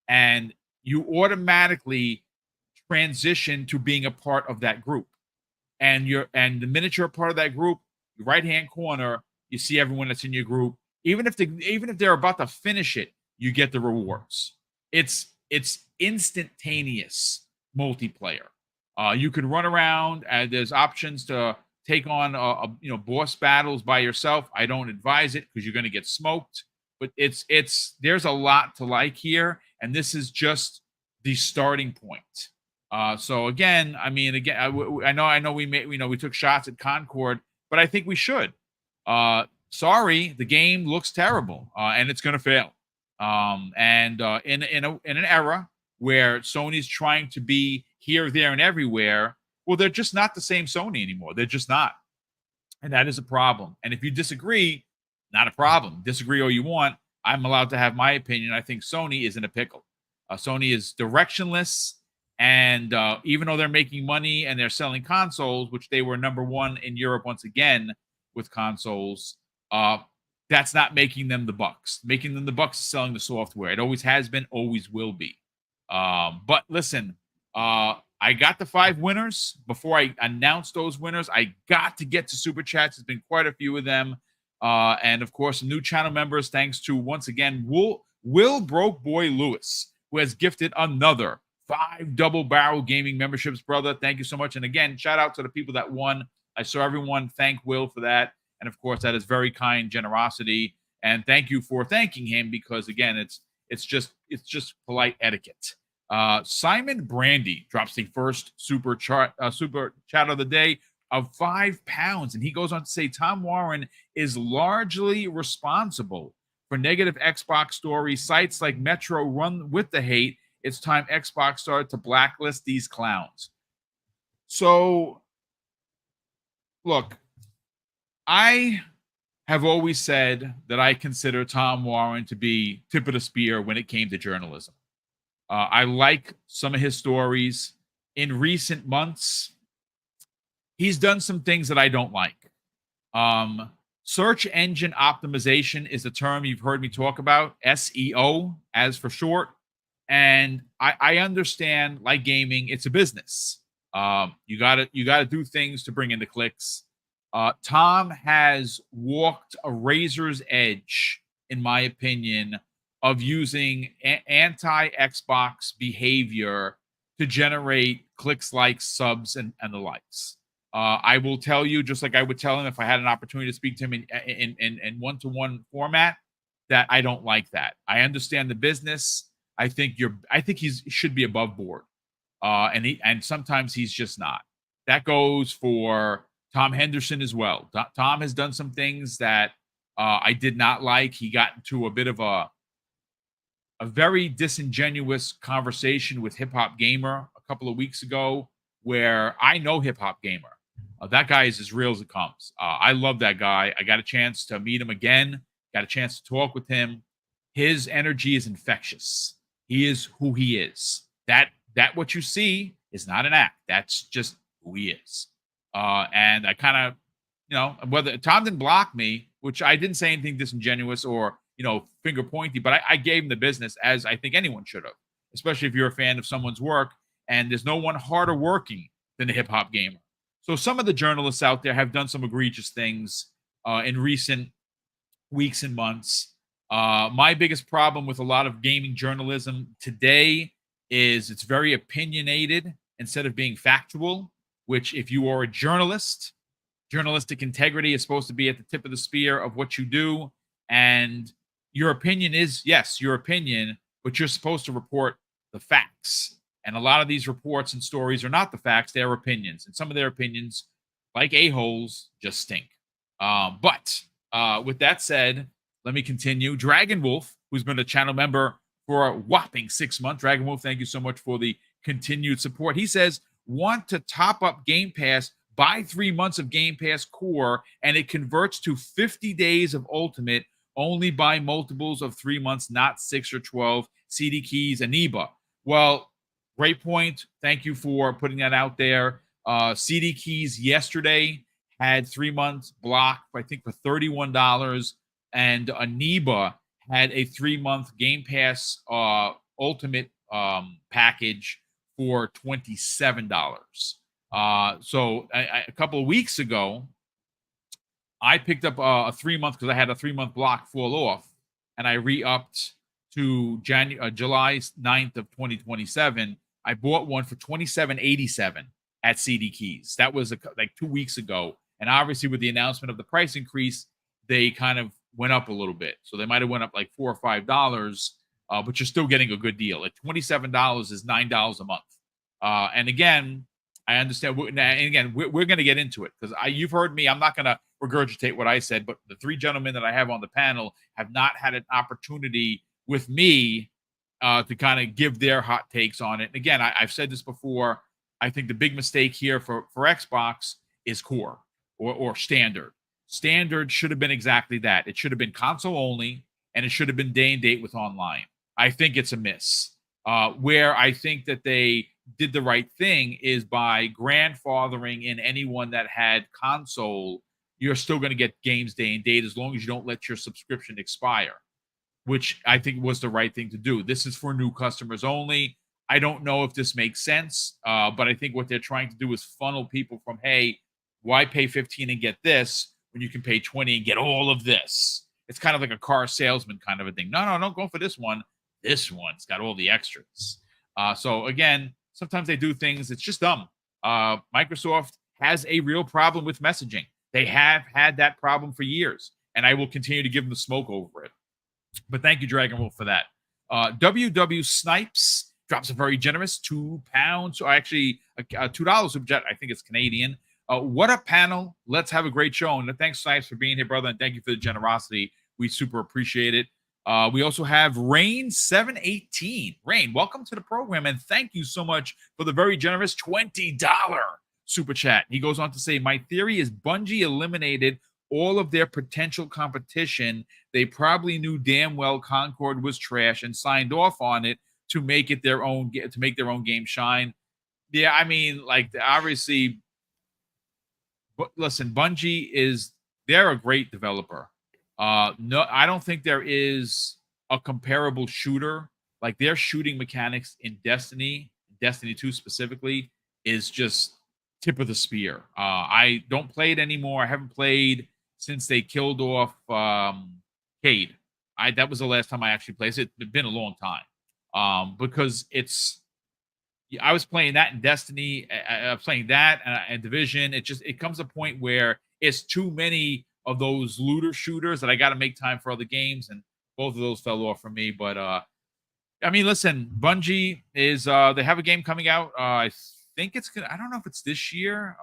S1: and you automatically transition to being a part of that group. And the minute you're a part of that group, your right-hand corner, you see everyone that's in your group. Even if they're about to finish it, you get the rewards. It's instantaneous multiplayer. You can run around, and there's options to take on boss battles by yourself. I don't advise it because you're going to get smoked. But there's a lot to like here, and this is just the starting point. So again, I know we took shots at Concord, but I think we should. Sorry, the game looks terrible, and it's going to fail. In an era where Sony's trying to be here, there, and everywhere, well, they're just not the same Sony anymore. They're just not, and that is a problem. And if you disagree, not a problem. Disagree all you want. I'm allowed to have my opinion. I think Sony is in a pickle. Sony is directionless. And even though they're making money and they're selling consoles, which they were number one in Europe once again with consoles, that's not making them the bucks. Making them the bucks is selling the software. It always has been, always will be. But listen, I got the 5 winners. Before I announce those winners, I got to get to Super Chats. There's been quite a few of them. And of course, new channel members, thanks to, once again, Will Broke Boy Lewis, who has gifted another 5 double barrel gaming memberships, brother. Thank you so much. And again, shout out to the people that won. I saw everyone thank Will for that. And of course, that is very kind generosity. And thank you for thanking him, because again, it's just polite etiquette. Simon Brandy drops the first super chat of the day of £5. And he goes on to say, Tom Warren is largely responsible for negative Xbox stories. Sites like Metro run with the hate. It's time Xbox started to blacklist these clowns. So, look, I have always said that I consider Tom Warren to be tip of the spear when it came to journalism. I like some of his stories. In recent months, he's done some things that I don't like. Search engine optimization is a term you've heard me talk about, SEO, as for short. And I understand, like gaming, it's a business. You gotta do things to bring in the clicks. Tom has walked a razor's edge, in my opinion, of using anti-Xbox behavior to generate clicks, likes, subs, and the likes. I will tell you, just like I would tell him if I had an opportunity to speak to him in one-to-one format, that I don't like that. I understand the business. I think he should be above board, and sometimes he's just not. That goes for Tom Henderson as well. Tom has done some things that I did not like. He got into a bit of a very disingenuous conversation with Hip Hop Gamer a couple of weeks ago, where I know Hip Hop Gamer. That guy is as real as it comes. I love that guy. I got a chance to meet him again. Got a chance to talk with him. His energy is infectious. He is who he is. That what you see is not an act. That's just who he is. And I kind of, whether Tom didn't block me, which I didn't say anything disingenuous or, finger pointy, but I gave him the business, as I think anyone should have, especially if you're a fan of someone's work. And there's no one harder working than the hip hop gamer. So some of the journalists out there have done some egregious things in recent weeks and months. My biggest problem with a lot of gaming journalism today is it's very opinionated instead of being factual, which if you are a journalist, journalistic integrity is supposed to be at the tip of the spear of what you do. And your opinion is, yes, your opinion, but you're supposed to report the facts. And a lot of these reports and stories are not the facts, they're opinions. And some of their opinions, like a-holes, just stink. But with that said, let me continue. Dragon Wolf, who's been a channel member for a whopping 6 months. Dragon Wolf, thank you so much for the continued support. He says, want to top up Game Pass, buy 3 months of Game Pass Core, and it converts to 50 days of Ultimate. Only buy multiples of 3 months, not 6 or 12. CD Keys, Aniba. Well, great point. Thank you for putting that out there. CD Keys yesterday had 3 months block, I think, for $31. And Aniba had a 3-month Game Pass Ultimate package for $27. So a couple of weeks ago, I picked up a 3-month because I had a 3-month block fall off, and I re-upped to July 9th of 2027. I bought one for $27.87 at CD Keys. That was like 2 weeks ago. And obviously with the announcement of the price increase, they kind of went up a little bit. So they might have went up like $4 or $5, but you're still getting a good deal. Like $27 is $9 a month. And again, I understand. And again, we're going to get into it because you've heard me. I'm not going to regurgitate what I said, but the 3 gentlemen that I have on the panel have not had an opportunity with me to kind of give their hot takes on it. And again, I've said this before. I think the big mistake here for Xbox is core or standard. Standard should have been exactly that. It should have been console only, and it should have been day and date with online. I think it's a miss. Where I think that they did the right thing is by grandfathering in anyone that had console. You're still going to get games day and date as long as you don't let your subscription expire, which I think was the right thing to do. This is for new customers only. I don't know if this makes sense, but I think what they're trying to do is funnel people from, hey, why pay $15 and get this when you can pay $20 and get all of this? It's kind of like a car salesman kind of a thing. No, don't go for this one. This one's got all the extras. So again, sometimes they do things. It's just dumb. Microsoft has a real problem with messaging. They have had that problem for years, and I will continue to give them the smoke over it. But thank you, Dragon Wolf, for that. WW Snipes drops a very generous £2, or actually $2 super chat. I think it's Canadian. What a panel. Let's have a great show. And thanks, Snipes, for being here, brother. And thank you for the generosity. We super appreciate it. We also have Rain718. Rain, welcome to the program. And thank you so much for the very generous $20 super chat. He goes on to say, my theory is Bungie eliminated all of their potential competition. They probably knew damn well Concord was trash and signed off on it to make it their own, to make their own game shine. Yeah, I mean, like, obviously, but listen, Bungie they're a great developer. No, I don't think there is a comparable shooter. Like, their shooting mechanics in Destiny 2 specifically, is just tip of the spear. I don't play it anymore. I haven't played since they killed off Cade. That was the last time I actually played it. It's been a long time. Because I was playing that in Destiny, playing that and Division. It comes a point where it's too many of those looter shooters that I got to make time for other games, and both of those fell off for me. But I mean, listen, Bungie is they have a game coming out. I think I don't know if it's this year.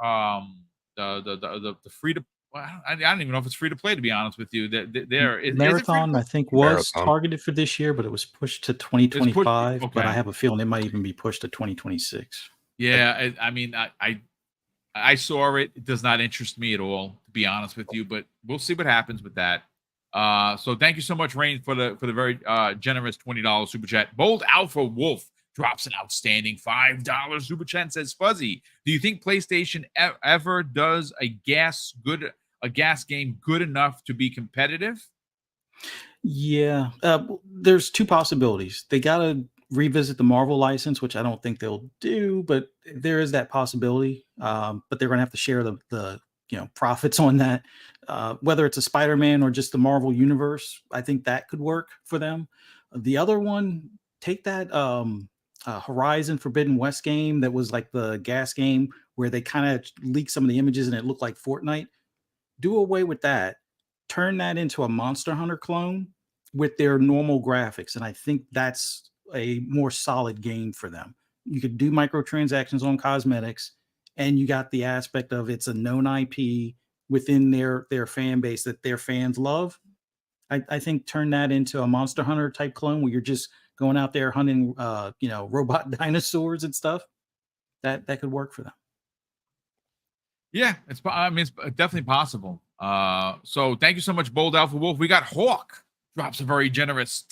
S1: The free to I don't even know if it's free to play, to be honest with you.
S4: Marathon, I think, was targeted for this year, but it was pushed to 2025. Okay. But I have a feeling it might even be pushed to 2026.
S1: Yeah, I mean, I saw it. It does not interest me at all, to be honest with you. But we'll see what happens with that. So thank you so much, Rain, for the very generous $20 super chat. Bold Alpha Wolf drops an outstanding $5 super chat and says, Fuzzy, do you think PlayStation ever does a good a gas game good enough to be competitive?
S4: Yeah, there's two possibilities. They got to revisit the Marvel license, which I don't think they'll do, but there is that possibility. But they're going to have to share the profits on that. Whether it's a Spider-Man or just the Marvel universe, I think that could work for them. The other one, take that Horizon Forbidden West game that was like the gas game where they kind of leaked some of the images and it looked like Fortnite. Do away with that, turn that into a Monster Hunter clone with their normal graphics, and I think that's a more solid game for them. You could do microtransactions on cosmetics, and you got the aspect of it's a known IP within their fan base that their fans love. I think turn that into a Monster Hunter type clone where you're just going out there hunting robot dinosaurs and stuff. That could work for them.
S1: Yeah, it's definitely possible. So thank you so much, Bold Alpha Wolf. We got Hawk drops a very generous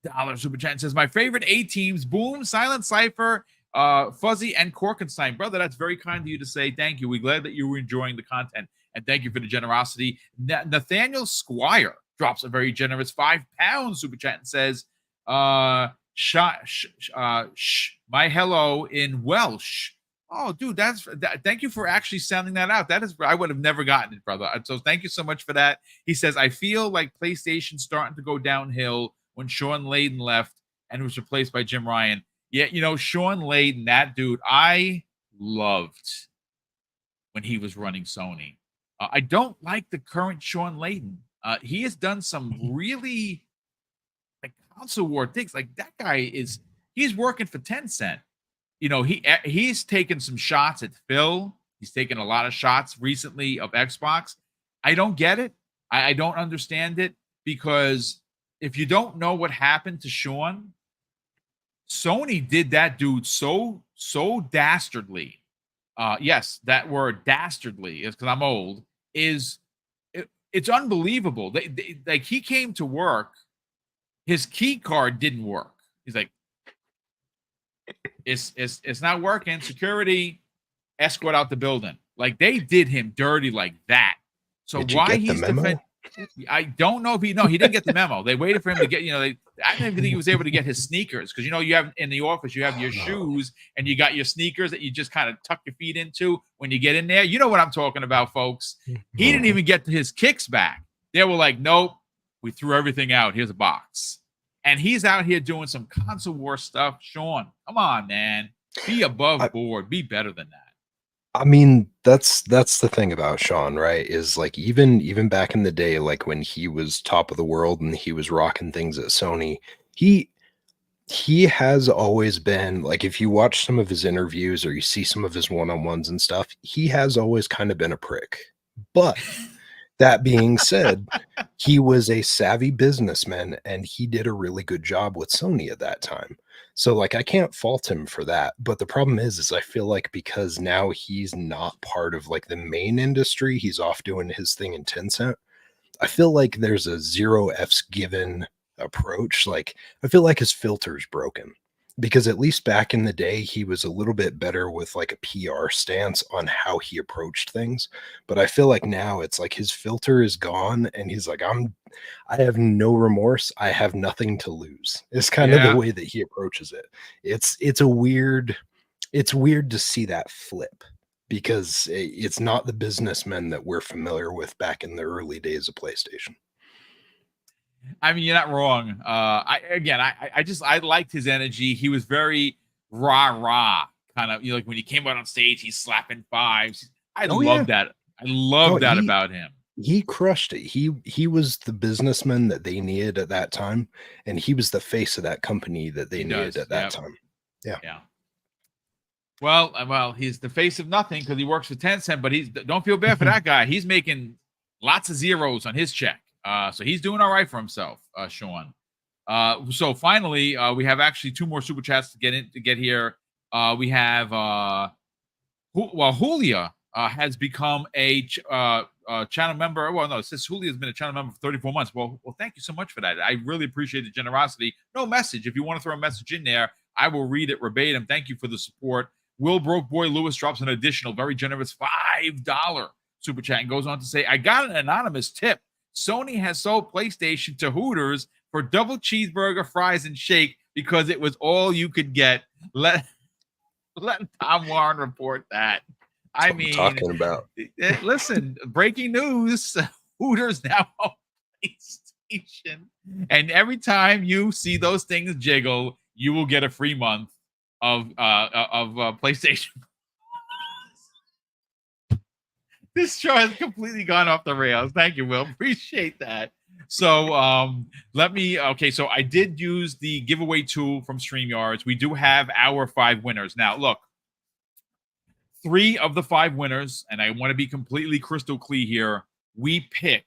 S1: $10 super chat and says, my favorite A teams, Boom, Silent Cypher, Fuzzy, and Korkenstein. Brother, that's very kind of you to say. Thank you. We're glad that you were enjoying the content, and thank you for the generosity. Nathaniel Squire drops a very generous £5 super chat and says, my hello in Welsh. Oh, dude, thank you for actually sounding that out. That is, I would have never gotten it, brother. So thank you so much for that. He says, I feel like PlayStation's starting to go downhill when Sean Layden left and was replaced by Jim Ryan. Yeah, Sean Layden, that dude, I loved when he was running Sony. I don't like the current Sean Layden. He has done some really like console war things. Like that guy he's working for Tencent. He's taken some shots at Phil. He's taken a lot of shots recently of Xbox. I don't get it. I don't understand it, because if you don't know what happened to Sean, Sony did that dude so dastardly. Yes, that word dastardly is because I'm old. It's unbelievable. Like he came to work, his key card didn't work. He's like, it's not working. Security, escort out the building. Like they did him dirty like that. So why he's defending? I don't know if he didn't get the memo. They waited for him to get. I don't even think he was able to get his sneakers, because you have in the office you have your shoes and you got your sneakers that you just kind of tuck your feet into when you get in there. You know what I'm talking about, folks. He didn't even get his kicks back. They were like, nope, we threw everything out. Here's a box. And he's out here doing some console war stuff. Sean, come on, man. Be above board. Be better than that.
S3: I mean, that's the thing about Sean, right? Is like even back in the day, like when he was top of the world and he was rocking things at Sony, he has always been like, if you watch some of his interviews or you see some of his one-on-ones and stuff, he has always kind of been a prick. But that being said, he was a savvy businessman and he did a really good job with Sony at that time. So like, I can't fault him for that. But the problem is I feel like because now he's not part of like the main industry, he's off doing his thing in Tencent. I feel like there's a 0 F's given approach. Like, I feel like his filter's broken, because at least back in the day, he was a little bit better with like a PR stance on how he approached things. But I feel like now it's like his filter is gone and he's like, I have no remorse. I have nothing to lose. It's kind of the way that he approaches it. It's weird to see that flip, because it's not the businessmen that we're familiar with back in the early days of PlayStation.
S1: I mean, you're not wrong. I liked his energy. He was very rah kind of, like when he came out on stage, he's slapping fives. I love that. I love that about him.
S3: He crushed it. He was the businessman that they needed at that time, and he was the face of that company that they needed at that time. Yeah.
S1: Well, he's the face of nothing because he works for Tencent, but don't feel bad for that guy. He's making lots of zeros on his check. So he's doing all right for himself, Sean. So finally, we have actually 2 more super chats to get here. We have Julia has become a channel member. Well, no, it says Julia has been a channel member for 34 months. Well, thank you so much for that. I really appreciate the generosity. No message. If you want to throw a message in there, I will read it verbatim. Thank you for the support. Will Broke Boy Lewis drops an additional very generous $5 super chat and goes on to say, I got an anonymous tip. Sony has sold PlayStation to Hooters for double cheeseburger, fries, and shake because it was all you could get. Let Tom Warren report that. I mean,
S3: talking about.
S1: Listen, breaking news: Hooters now on PlayStation, and every time you see those things jiggle, you will get a free month of PlayStation. This show has completely gone off the rails. Thank you, Will. Appreciate that. So let me, okay, so I did use the giveaway tool from StreamYards. We do have our 5 winners. Now, look, 3 of the 5 winners, and I want to be completely crystal clear here, we pick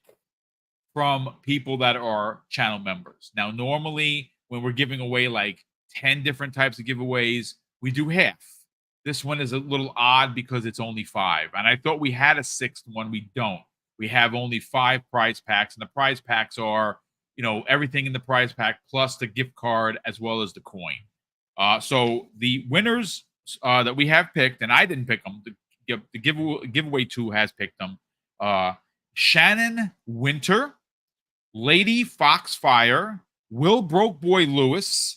S1: from people that are channel members. Now, normally when we're giving away like 10 different types of giveaways, we do half. This one is a little odd because it's only 5. And I thought we had a 6th one. We don't. We have only 5 prize packs. And the prize packs are, you know, everything in the prize pack plus the gift card as well as the coin. So the winners that we have picked, and I didn't pick them, the giveaway tool has picked them. Shannon Winter, Lady Foxfire, Will Broke Boy Lewis,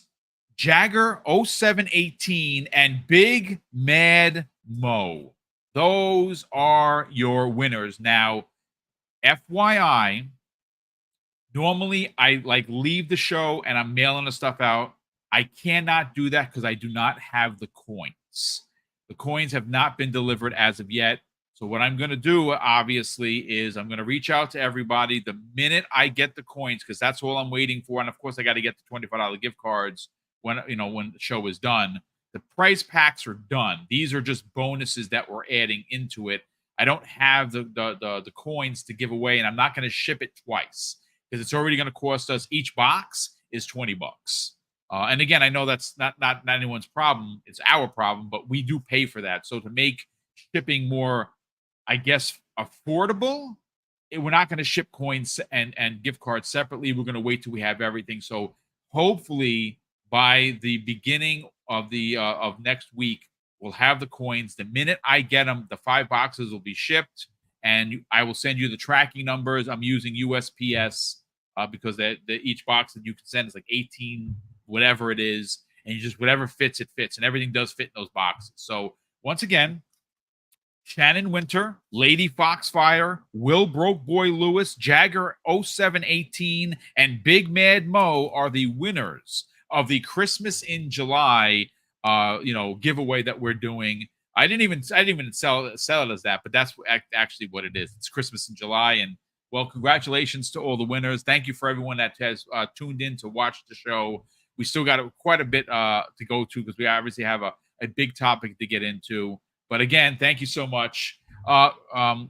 S1: Jagger 0718, and Big Mad Mo. Those are your winners. Now, FYI, normally I like leave the show and I'm mailing the stuff out. I cannot do that because I do not have the coins. The coins have not been delivered as of yet. So what I'm going to do, obviously, is I'm going to reach out to everybody the minute I get the coins, because that's all I'm waiting for. And of course, I got to get the $25 gift cards when the show is done. The price packs are done. These are just bonuses that we're adding into it. I don't have the coins to give away, and I'm not going to ship it twice because it's already going to cost us. Each box is $20. And again, I know that's not anyone's problem. It's our problem, but we do pay for that. So to make shipping more, I guess, affordable, we're not going to ship coins and gift cards separately. We're going to wait till we have everything. So hopefully by the beginning of next week, we'll have the coins. The minute I get them, the 5 boxes will be shipped, and I will send you the tracking numbers. I'm using USPS because each box that you can send is like 18, whatever it is, and you just whatever fits, it fits, and everything does fit in those boxes. So once again, Shannon Winter, Lady Foxfire, Will Broke Boy Lewis, Jagger 0718, and Big Mad Mo are the winners of the Christmas in July giveaway that we're doing. I didn't even sell it as that, but that's actually what it is. It's Christmas in July, and well, congratulations to all the winners. Thank you for everyone that has tuned in to watch the show. We still got quite a bit to go to because we obviously have a big topic to get into. But again, thank you so much. Fuzzy,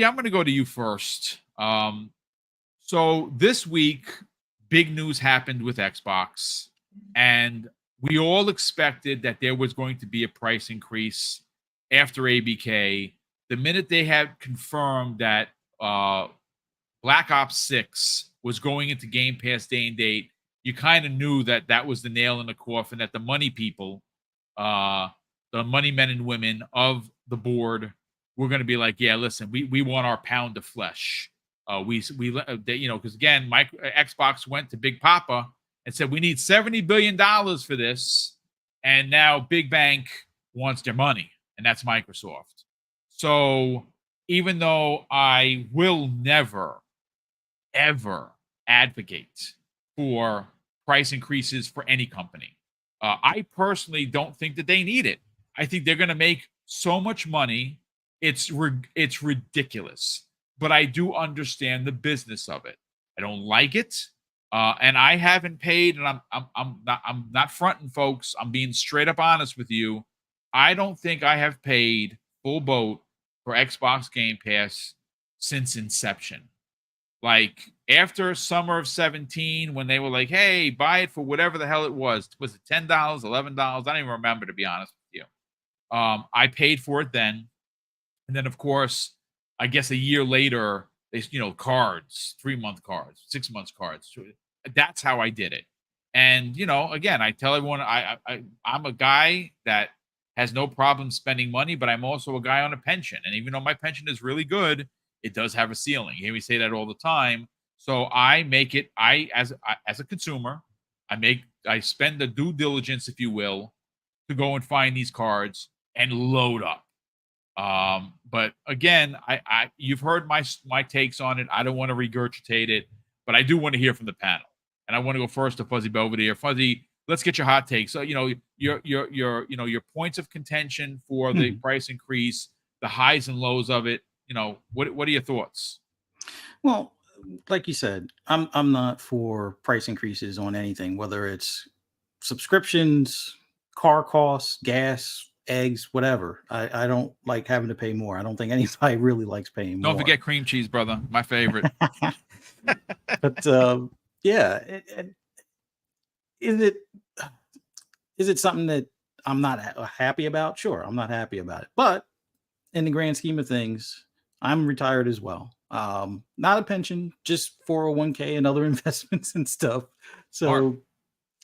S1: I'm going to go to you first. So this week, big news happened with Xbox, and we all expected that there was going to be a price increase after ABK. The minute they had confirmed that Black Ops 6 was going into Game Pass day and date, you kind of knew that that was the nail in the coffin, that the money people, the money men and women of the board were going to be like, yeah, listen, we want our pound of flesh. Because again, Xbox went to Big Papa and said, we need $70 billion for this. And now Big Bank wants their money, and that's Microsoft. So even though I will never, ever advocate for price increases for any company, I personally don't think that they need it. I think they're going to make so much money. It's ridiculous. But I do understand the business of it. I don't like it. And I haven't paid, and I'm not fronting, folks. I'm being straight up honest with you. I don't think I have paid full boat for Xbox Game Pass since inception. Like after summer of 17, when they were like, hey, buy it for whatever the hell it was. Was it $10, $11? I don't even remember, to be honest with you. I paid for it then. And then, of course, I guess a year later, they, cards, 3-month cards, 6 months cards. That's how I did it. And, again, I tell everyone I'm a guy that has no problem spending money, but I'm also a guy on a pension. And even though my pension is really good, it does have a ceiling. You hear me say that all the time. So I make it, as a consumer, I spend the due diligence, if you will, to go and find these cards and load up. But again, you've heard my takes on it. I don't want to regurgitate it, but I do want to hear from the panel. And I want to go first to Fuzzy Belvedere. Fuzzy, let's get your hot takes. So, your points of contention for the price increase, the highs and lows of it. What are your thoughts?
S4: Well, like you said, I'm not for price increases on anything, whether it's subscriptions, car costs, gas, eggs, whatever. I don't like having to pay more. I don't think anybody really likes paying more.
S1: Don't forget cream cheese, brother. My favorite.
S4: But yeah, is it something that I'm not happy about? Sure, I'm not happy about it. But in the grand scheme of things, I'm retired as well. Not a pension, just 401k and other investments and stuff. So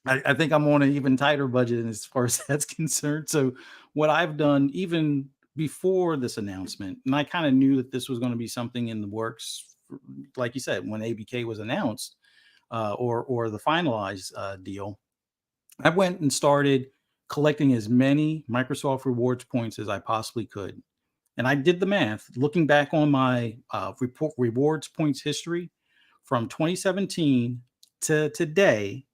S4: I think I'm on an even tighter budget as far as that's concerned. So what I've done, even before this announcement, and I kind of knew that this was going to be something in the works, like you said, when ABK was announced, or the finalized deal, I went and started collecting as many Microsoft Rewards points as I possibly could. And I did the math, looking back on my rewards points history from 2017 to today.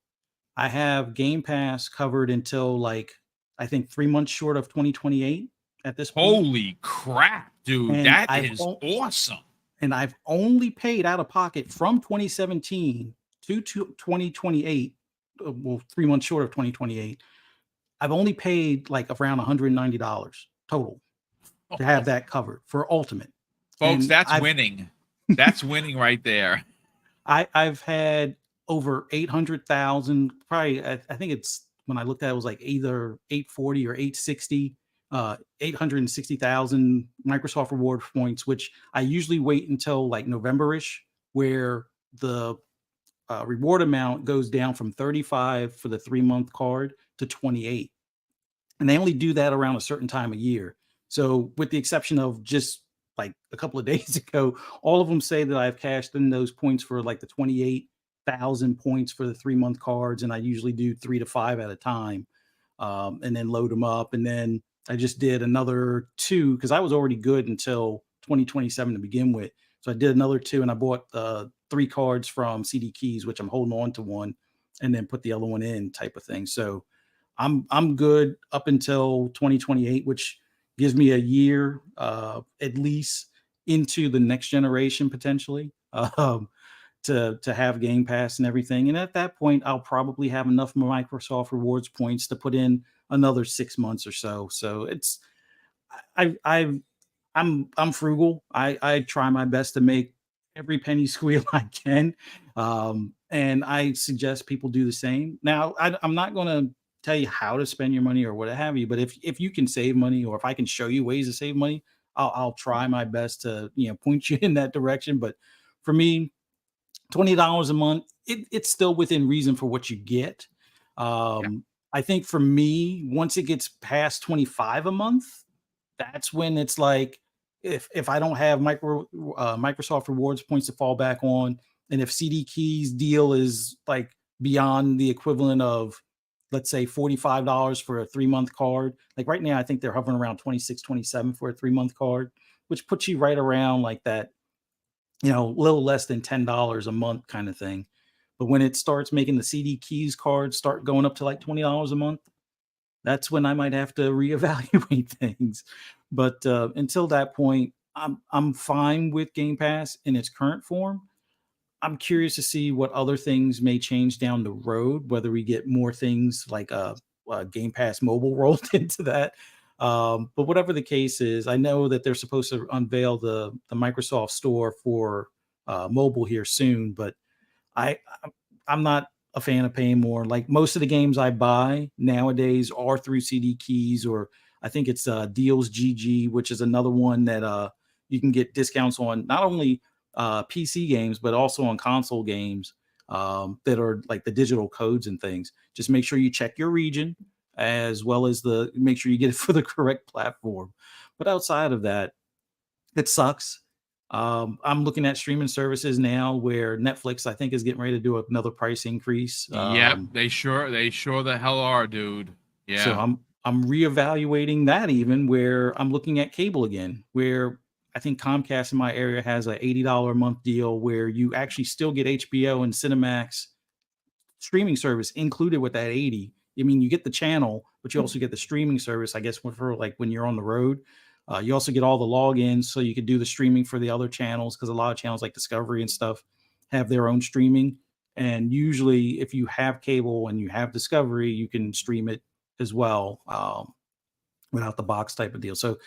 S4: I have Game Pass covered until I think 3 months short of 2028 at this point.
S1: Holy crap, dude.
S4: And
S1: That is awesome.
S4: And I've only paid out of pocket from 2017 to 2028, well, 3 months short of 2028. I've only paid around $190 total to have that covered for Ultimate.
S1: Folks, and that's winning. That's winning right there.
S4: I've had over 800,000, probably. I think it's, when I looked at it, was either 840 or 860, 860,000 Microsoft Reward points, which I usually wait until November-ish, where the reward amount goes down from 35 for the 3-month card to 28. And they only do that around a certain time of year. So with the exception of just a couple of days ago, all of them say that I've cashed in those points for the 28,000 points for the 3-month cards. And I usually do 3 to 5 at a time, and then load them up. And then I just did another 2 because I was already good until 2027 to begin with. So I did another 2, and I bought 3 cards from CD Keys, which I'm holding on to one, and then put the other one in, type of thing. So I'm good up until 2028, which gives me a year at least into the next generation potentially, to have Game Pass and everything. And at that point, I'll probably have enough Microsoft Rewards points to put in another 6 months or so. So it's I'm frugal. I try my best to make every penny squeal I can, and I suggest people do the same. Now, I'm not going to tell you how to spend your money or what have you, but if you can save money, or if I can show you ways to save money, I'll try my best to point you in that direction. But for me, $20 a month, it's still within reason for what you get. I think for me, once it gets past 25 a month, that's when it's if I don't have Microsoft Rewards points to fall back on, and if CD Keys deal is beyond the equivalent of, let's say, $45 for a 3-month card. Right now, I think they're hovering around 26, 27 for a 3-month card, which puts you right around that, a little less than $10 a month kind of thing. But when it starts making the CD Keys cards start going up to $20 a month, that's when I might have to reevaluate things. But until that point, I'm fine with Game Pass in its current form. I'm curious to see what other things may change down the road, whether we get more things like Game Pass Mobile rolled into that. But whatever the case is, I know that they're supposed to unveil the Microsoft Store for mobile here soon, but I'm not a fan of paying more. Most of the games I buy nowadays are through CD Keys, or I think it's Deals GG, which is another one that you can get discounts on, not only PC games, but also on console games that are the digital codes and things. Just make sure you check your region. as well as make sure you get it for the correct platform. But outside of that, it sucks. I'm looking at streaming services now where Netflix, I think, is getting ready to do another price increase.
S1: Yep, they sure the hell are, dude. Yeah.
S4: So I'm reevaluating that, even where I'm looking at cable again, where I think Comcast in my area has a $80 a month deal where you actually still get HBO and Cinemax streaming service included with that 80. I mean, you get the channel, but you also get the streaming service, I guess, for like when you're on the road. You also get all the logins so you could do the streaming for the other channels, because a lot of channels like Discovery and stuff have their own streaming. And usually, if you have cable and you have Discovery, you can stream it as well, without the box type of deal. So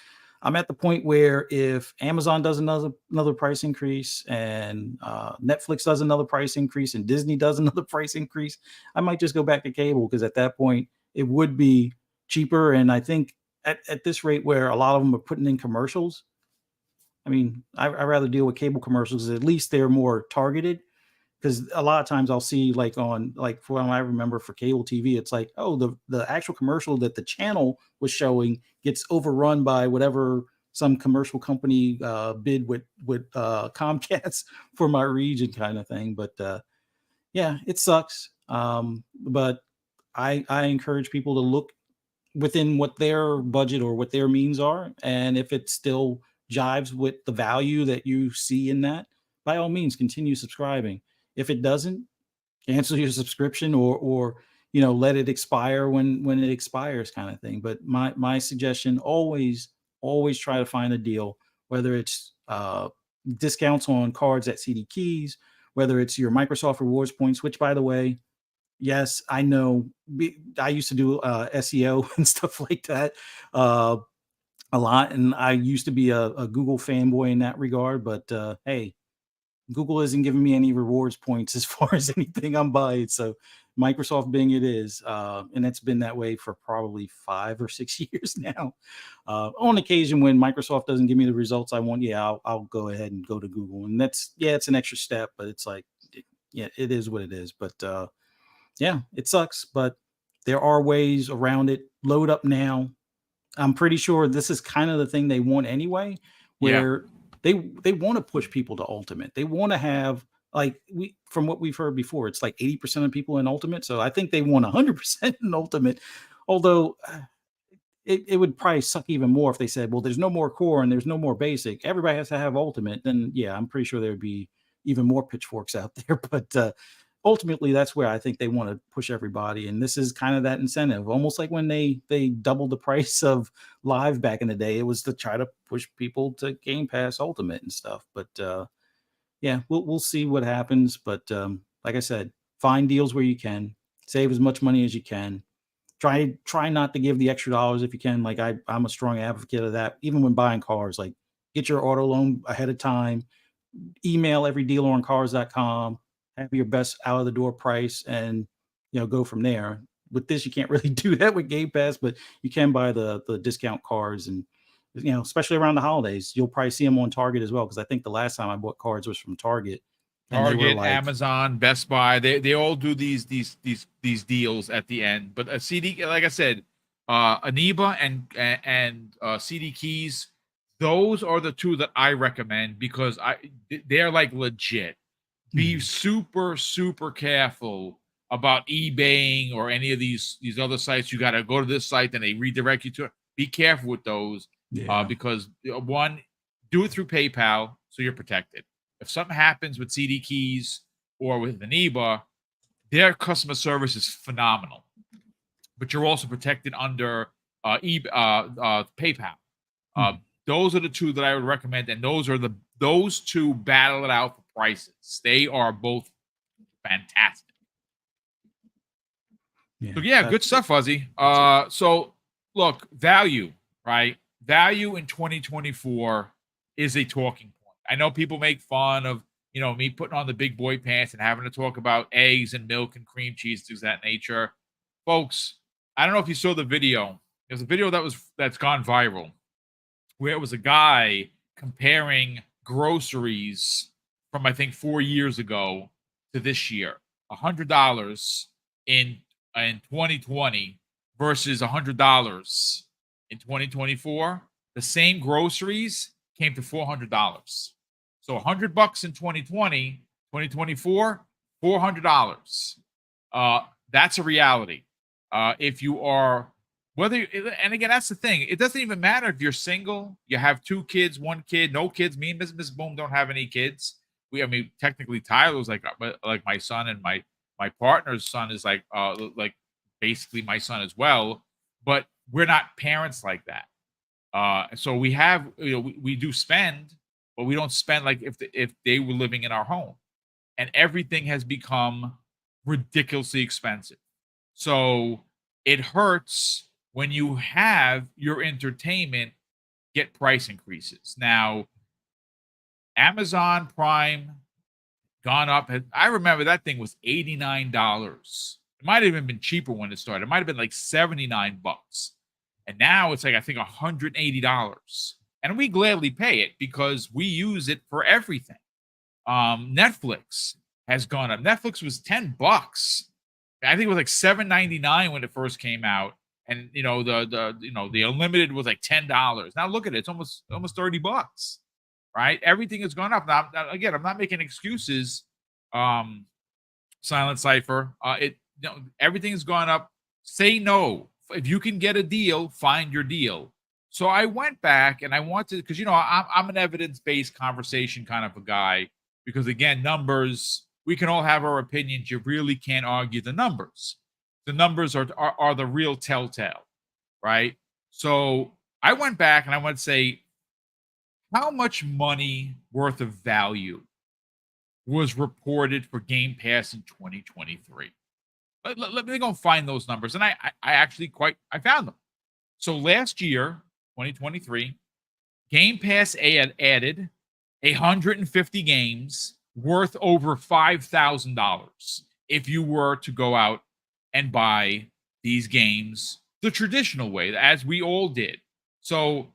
S4: I'm at the point where if Amazon does another price increase, and Netflix does another price increase, and Disney does another price increase, I might just go back to cable, because at that point it would be cheaper. And I think at this rate where a lot of them are putting in commercials, I mean, I'd rather deal with cable commercials. At least they're more targeted, because a lot of times I'll see, like, on, like, from what I remember for cable TV, it's like, oh, the actual commercial that the channel was showing gets overrun by whatever some commercial company bid with Comcast for my region, kind of thing. But yeah, it sucks. But I encourage people to look within what their budget or what their means are, and if it still jives with the value that you see in that, by all means continue subscribing. If it doesn't, cancel your subscription, or let it expire when it expires, kind of thing. But my suggestion, always try to find a deal, whether it's discounts on cards at CD Keys, whether it's your Microsoft rewards points, which, by the way, yes, I know, I used to do SEO and stuff like that a lot, and I used to be a Google fanboy in that regard. But hey, Google isn't giving me any rewards points as far as anything I'm buying. So Microsoft Bing it is. And it's been that way for probably 5 or 6 years now. On occasion, when Microsoft doesn't give me the results I want, yeah, I'll go ahead and go to Google. And that's, yeah, it's an extra step, but it's like, yeah, it is what it is. But yeah, it sucks, but there are ways around it. Load up now. I'm pretty sure this is kind of the thing they want anyway, where they want to push people to Ultimate. They want to have, like, from what we've heard before, it's like 80% of people in Ultimate. So I think they want 100% in Ultimate. Although it would probably suck even more if they said, well, there's no more core and there's no more basic. Everybody has to have Ultimate. Then yeah, I'm pretty sure there would be even more pitchforks out there. But ultimately, that's where I think they want to push everybody. And this is kind of that incentive, almost like when they doubled the price of Live back in the day. It was to try to push people to Game Pass Ultimate and stuff. But yeah, we'll see what happens. But like I said, find deals where you can, save as much money as you can. Try not to give the extra dollars if you can. Like I'm a strong advocate of that. Even when buying cars, like, get your auto loan ahead of time. Email every dealer on cars.com. Have your best out of the door price, and go from there. With this, you can't really do that with Game Pass, but you can buy the discount cars, and especially around the holidays, you'll probably see them on Target as well. Because I think the last time I bought cards was from Target.
S1: Target, Amazon, Best Buy, they all do these deals at the end. But a CD, like I said, Aniba and CD Keys, those are the two that I recommend, because they're like legit. Be super, super careful about eBaying or any of these other sites. You got to go to this site, then they redirect you to it. Be careful with those, because one, do it through PayPal so you're protected. If something happens with CD Keys or with Aniba, their customer service is phenomenal, but you're also protected under PayPal. Those are the two that I would recommend, and those two battle it out for prices. They are both fantastic. So yeah, good stuff, Fuzzy. So look, value, right? Value in 2024 is a talking point. I know people make fun of, me putting on the big boy pants and having to talk about eggs and milk and cream cheese, things of that nature. Folks, I don't know if you saw the video. There's a video that's gone viral, where it was a guy comparing groceries from, I think, 4 years ago to this year. $100 in 2020 versus $100 in 2024, the same groceries came to $400. So $100 in 2020, 2024, $400. That's a reality. If you are, and again, that's the thing. It doesn't even matter if you're single, you have 2 kids, 1 kid, no kids. Me and Miss Boom don't have any kids. I mean, technically Tyler's like my son, and my partner's son is like basically my son as well. But we're not parents like that. So we have, we do spend, but we don't spend like if they were living in our home, and everything has become ridiculously expensive. So it hurts when you have your entertainment get price increases. Now, Amazon Prime gone up. I remember that thing was $89. It might have even been cheaper when it started. It might have been like $79. And now it's like, I think $180. And we gladly pay it because we use it for everything. Netflix has gone up. Netflix was $10. I think it was like $7.99 when it first came out. And the unlimited was like $10. Now look at it, it's almost $30. Right? Everything has gone up. Now again, I'm not making excuses. Silent Cypher. Everything has gone up. Say no. If you can get a deal, find your deal. So I went back and I wanted, because I'm an evidence-based conversation kind of a guy, because again, numbers, we can all have our opinions. You really can't argue the numbers. The numbers are the real telltale, right? So I went back and I want to say, how much money worth of value was reported for Game Pass in 2023? Let me go find those numbers. And I actually found them. So last year, 2023, Game Pass added 150 games worth over $5,000 if you were to go out and buy these games the traditional way, as we all did. So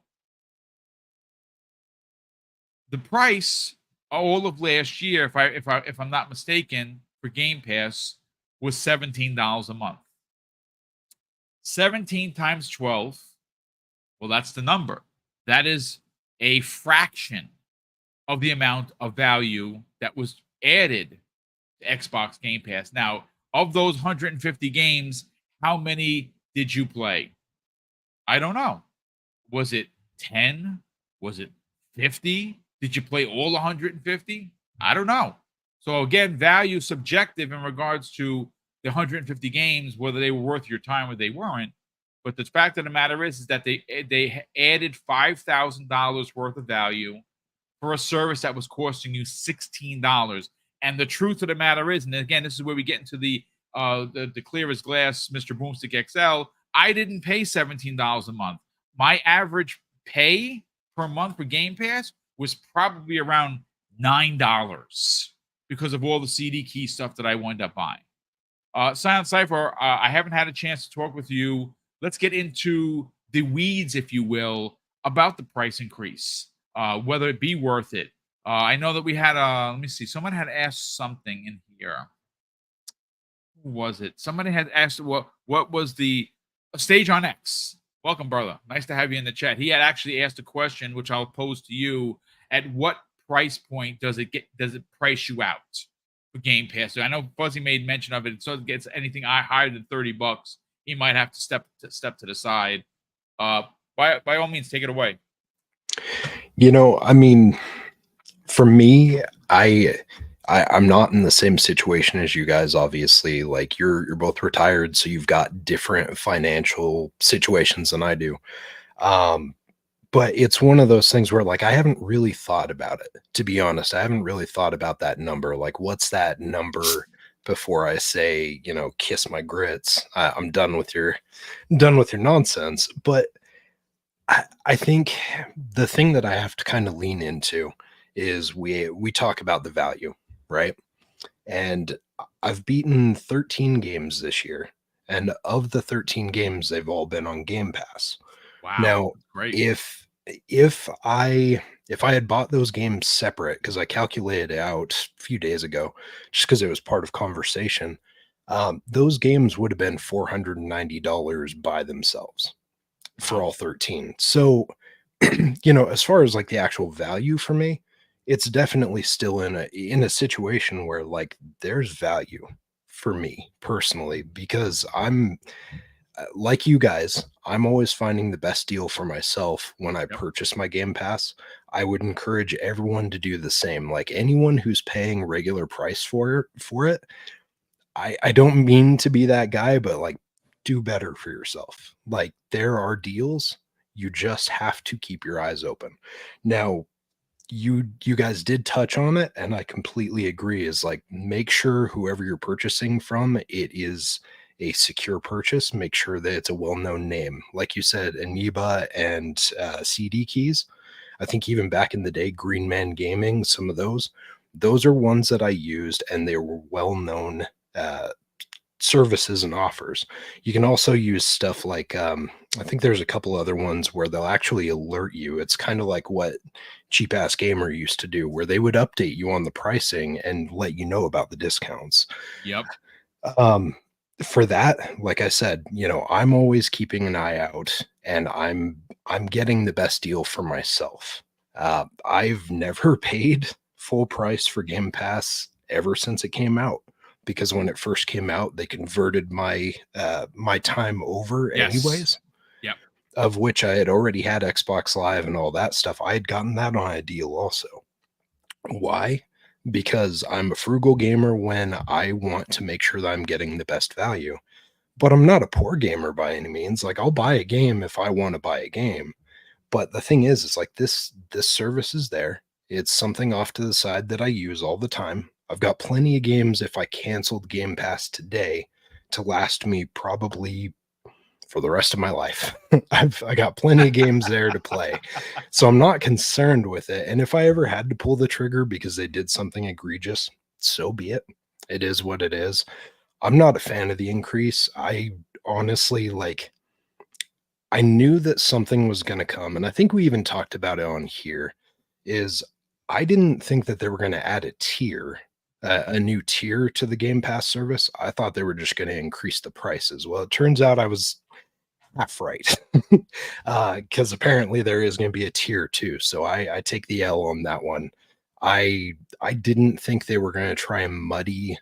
S1: the price all of last year, if I'm not mistaken, for Game Pass was $17 a month. 17 times 12, well, that's the number. That is a fraction of the amount of value that was added to Xbox Game Pass. Now, of those 150 games, how many did you play? I don't know. Was it 10? Was it 50? Did you play all 150? I don't know. So again, value subjective in regards to the 150 games, whether they were worth your time or they weren't. But the fact of the matter is that they added $5,000 worth of value for a service that was costing you $16. And the truth of the matter is, and again, this is where we get into the clear as glass, Mr. BoomStick XL. I didn't pay $17 a month. My average pay per month for Game Pass was probably around $9 because of all the CD key stuff that I wound up buying. Silent Cypher, I haven't had a chance to talk with you. Let's get into the weeds, if you will, about the price increase, whether it be worth it. I know that we had let me see, someone had asked something in here. Who was it? Somebody had asked what was the Stage on X. Welcome, brother. Nice to have you in the chat. He had actually asked a question, which I'll pose to you. At what price point does it price you out for Game Pass? So I know Fuzzy made mention of it. So it gets anything higher than $30, he might have to step to the side. By all means, take it away.
S3: I mean, for me, I'm not in the same situation as you guys. Obviously, like you're both retired, so you've got different financial situations than I do. But it's one of those things where, like, I haven't really thought about it, to be honest. I haven't really thought about that number. Like, what's that number before I say, kiss my grits? I'm done with your nonsense. But I think the thing that I have to kind of lean into is we talk about the value, right? And I've beaten 13 games this year, and of the 13 games, they've all been on Game Pass.
S1: Wow.
S3: Now,
S1: great.
S3: If I had bought those games separate, because I calculated it out a few days ago, just because it was part of conversation, those games would have been $490 by themselves for all 13. So, as far as like the actual value for me, it's definitely still in a situation where like there's value for me personally, because I'm like you guys, I'm always finding the best deal for myself when I purchase my Game Pass. I would encourage everyone to do the same. Like anyone who's paying regular price for it, I don't mean to be that guy, but like do better for yourself. Like there are deals. You just have to keep your eyes open. Now, you guys did touch on it, and I completely agree, is like make sure whoever you're purchasing from, it is a secure purchase. Make sure that it's a well-known name. Like you said, Aniba and CD Keys. I think even back in the day, Green Man Gaming, some of those are ones that I used, and they were well-known services and offers. You can also use stuff like I think there's a couple other ones where they'll actually alert you. It's kind of like what Cheap Ass Gamer used to do, where they would update you on the pricing and let you know about the discounts.
S1: Yep.
S3: For that, like I said, I'm always keeping an eye out, and I'm getting the best deal for myself. I've never paid full price for Game Pass ever since it came out, because when it first came out, they converted my my time over anyways.
S1: Yep.
S3: Of which I had already had Xbox Live and all that stuff. I had gotten that on a deal also. Why? Because I'm a frugal gamer when I want to make sure that I'm getting the best value. But I'm not a poor gamer by any means. Like I'll buy a game if I want to buy a game. But the thing is, it's like this service is there. It's something off to the side that I use all the time. I've got plenty of games if I canceled Game Pass today to last me probably for the rest of my life. I got plenty of games there to play. So I'm not concerned with it. And if I ever had to pull the trigger because they did something egregious, so be it. It is what it is. I'm not a fan of the increase. I honestly I knew that something was going to come. And I think we even talked about it on here, is I didn't think that they were going to add a new tier to the Game Pass service. I thought they were just going to increase the prices. Well, it turns out I was half right, because apparently there is going to be a tier 2. So I take the L on that one. I didn't think they were going to try and muddy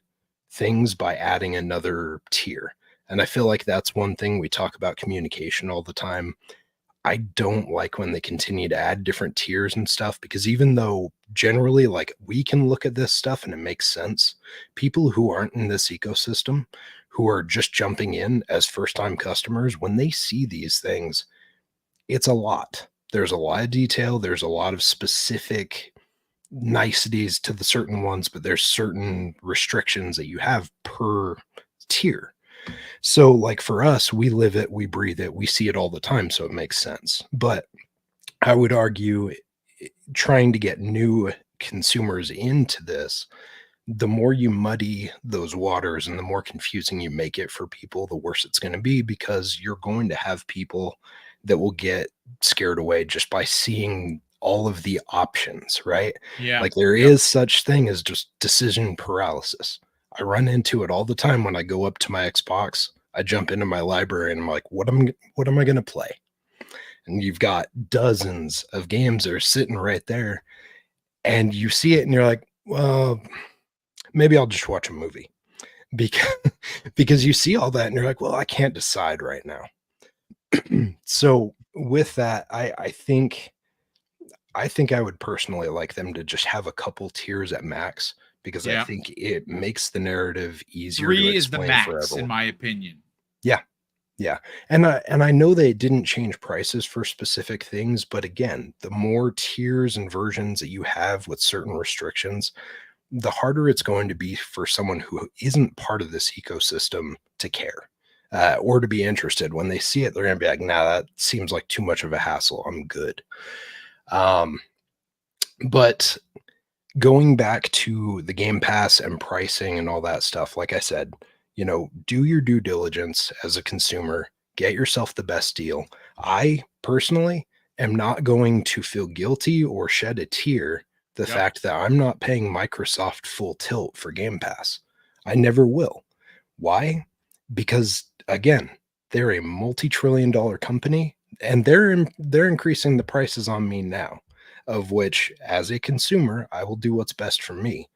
S3: things by adding another tier. And I feel like that's one thing we talk about communication all the time. I don't like when they continue to add different tiers and stuff, because even though generally like we can look at this stuff and it makes sense, people who aren't in this ecosystem, who are just jumping in as first-time customers, when they see these things, it's a lot. There's a lot of detail. There's a lot of specific niceties to the certain ones, but there's certain restrictions that you have per tier. So like for us, we live it, we breathe it, we see it all the time. So it makes sense. But I would argue trying to get new consumers into this, the more you muddy those waters and the more confusing you make it for people, the worse it's going to be, because you're going to have people that will get scared away just by seeing all of the options, right?
S1: Yeah.
S3: Like there is such thing as just decision paralysis. I run into it all the time when I go up to my Xbox. I jump into my library and I'm like, what am I going to play? And you've got dozens of games that are sitting right there, and you see it and you're like, well, maybe I'll just watch a movie, because you see all that and you're like, well, I can't decide right now. So with that, I think I would personally like them to just have a couple tiers at max, because I think it makes the narrative easier.
S1: 3 is the max, in my opinion.
S3: Yeah. And I know they didn't change prices for specific things, but again, the more tiers and versions that you have with certain restrictions, the harder it's going to be for someone who isn't part of this ecosystem to care or to be interested. When they see it, they're going to be like, nah, that seems like too much of a hassle. I'm good. But going back to the Game Pass and pricing and all that stuff, like I said, do your due diligence as a consumer, get yourself the best deal. I personally am not going to feel guilty or shed a tear the fact that I'm not paying Microsoft full tilt for Game Pass. I never will. Why? Because again, they're a multi-trillion-dollar company, and they're increasing the prices on me now, of which, as a consumer, I will do what's best for me.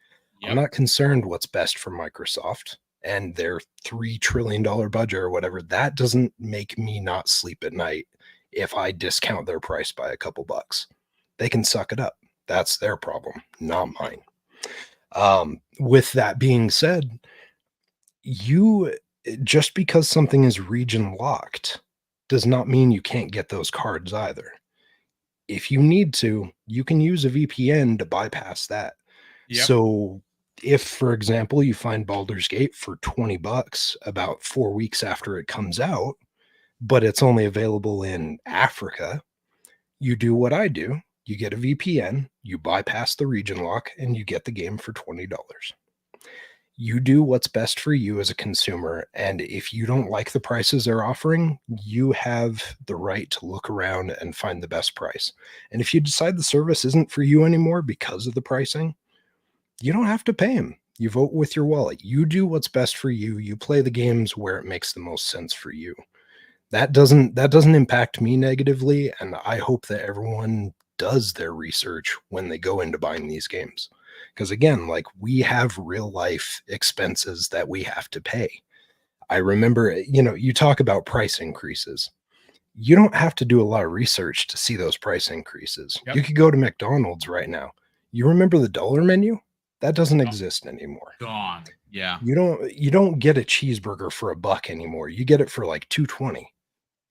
S3: I'm
S1: Yep.
S3: not concerned what's best for Microsoft and their $3 trillion budget or whatever. That doesn't make me not sleep at night if I discount their price by a couple bucks. They can suck it up. That's their problem, not mine. With that being said, you just because something is region locked does not mean you can't get those cards either. If you need to, you can use a VPN to bypass that.
S1: Yep.
S3: So if, for example, you find Baldur's Gate for 20 bucks about 4 weeks after it comes out, but it's only available in Africa, you do what I do. You get a VPN, you bypass the region lock, and you get the game for $20. You do what's best for you as a consumer. And if you don't like the prices they're offering, you have the right to look around and find the best price. And if you decide the service isn't for you anymore because of the pricing, you don't have to pay them. You vote with your wallet. You do what's best for you. You play the games where it makes the most sense for you. That doesn't impact me negatively. And I hope that everyone does their research when they go into buying these games. Because again, like, we have real life expenses that we have to pay. I remember, you talk about price increases. You don't have to do a lot of research to see those price increases.
S1: Yep.
S3: You could go to McDonald's right now. You remember the dollar menu? That doesn't exist anymore.
S1: Gone. Yeah.
S3: You don't get a cheeseburger for $1 anymore. You get it for like $2.20.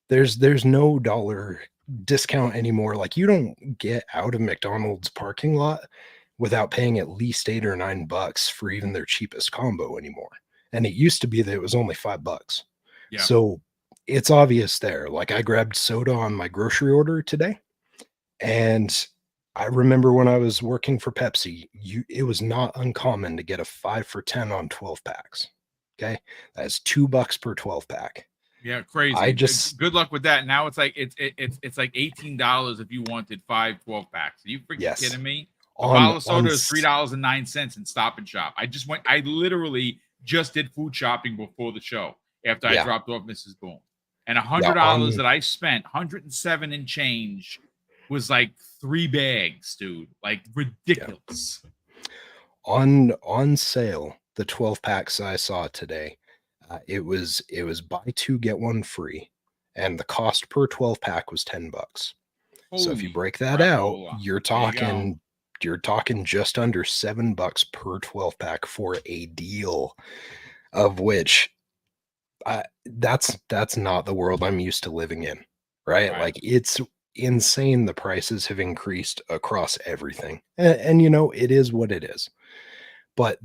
S3: There's no dollar discount anymore. Like, you don't get out of McDonald's parking lot without paying at least $8 or $9 for even their cheapest combo anymore. And it used to be that it was only $5.
S1: Yeah.
S3: So it's obvious there. Like, I grabbed soda on my grocery order today, and I remember when I was working for Pepsi, it was not uncommon to get a 5 for $10 on 12 packs. Okay, that's $2 per 12 pack.
S1: Yeah, crazy. Good luck with that. Now it's like it's like $18 if you wanted 5 12 packs. Are you freaking kidding me? A bottle of soda is $3.09 in Stop and Shop. I literally just did food shopping before the show after I dropped off Mrs. Boom. And $100 that I spent, 107 and change, was like 3 bags, dude. Like, ridiculous.
S3: Yeah. On sale, the 12 packs I saw today, it was buy 2 get 1 free, and the cost per 12 pack was $10. So if you break that out, you're talking just under $7 per 12 pack for a deal, of which that's not the world I'm used to living in, right? Like, it's insane. The prices have increased across everything, and it is what it is. But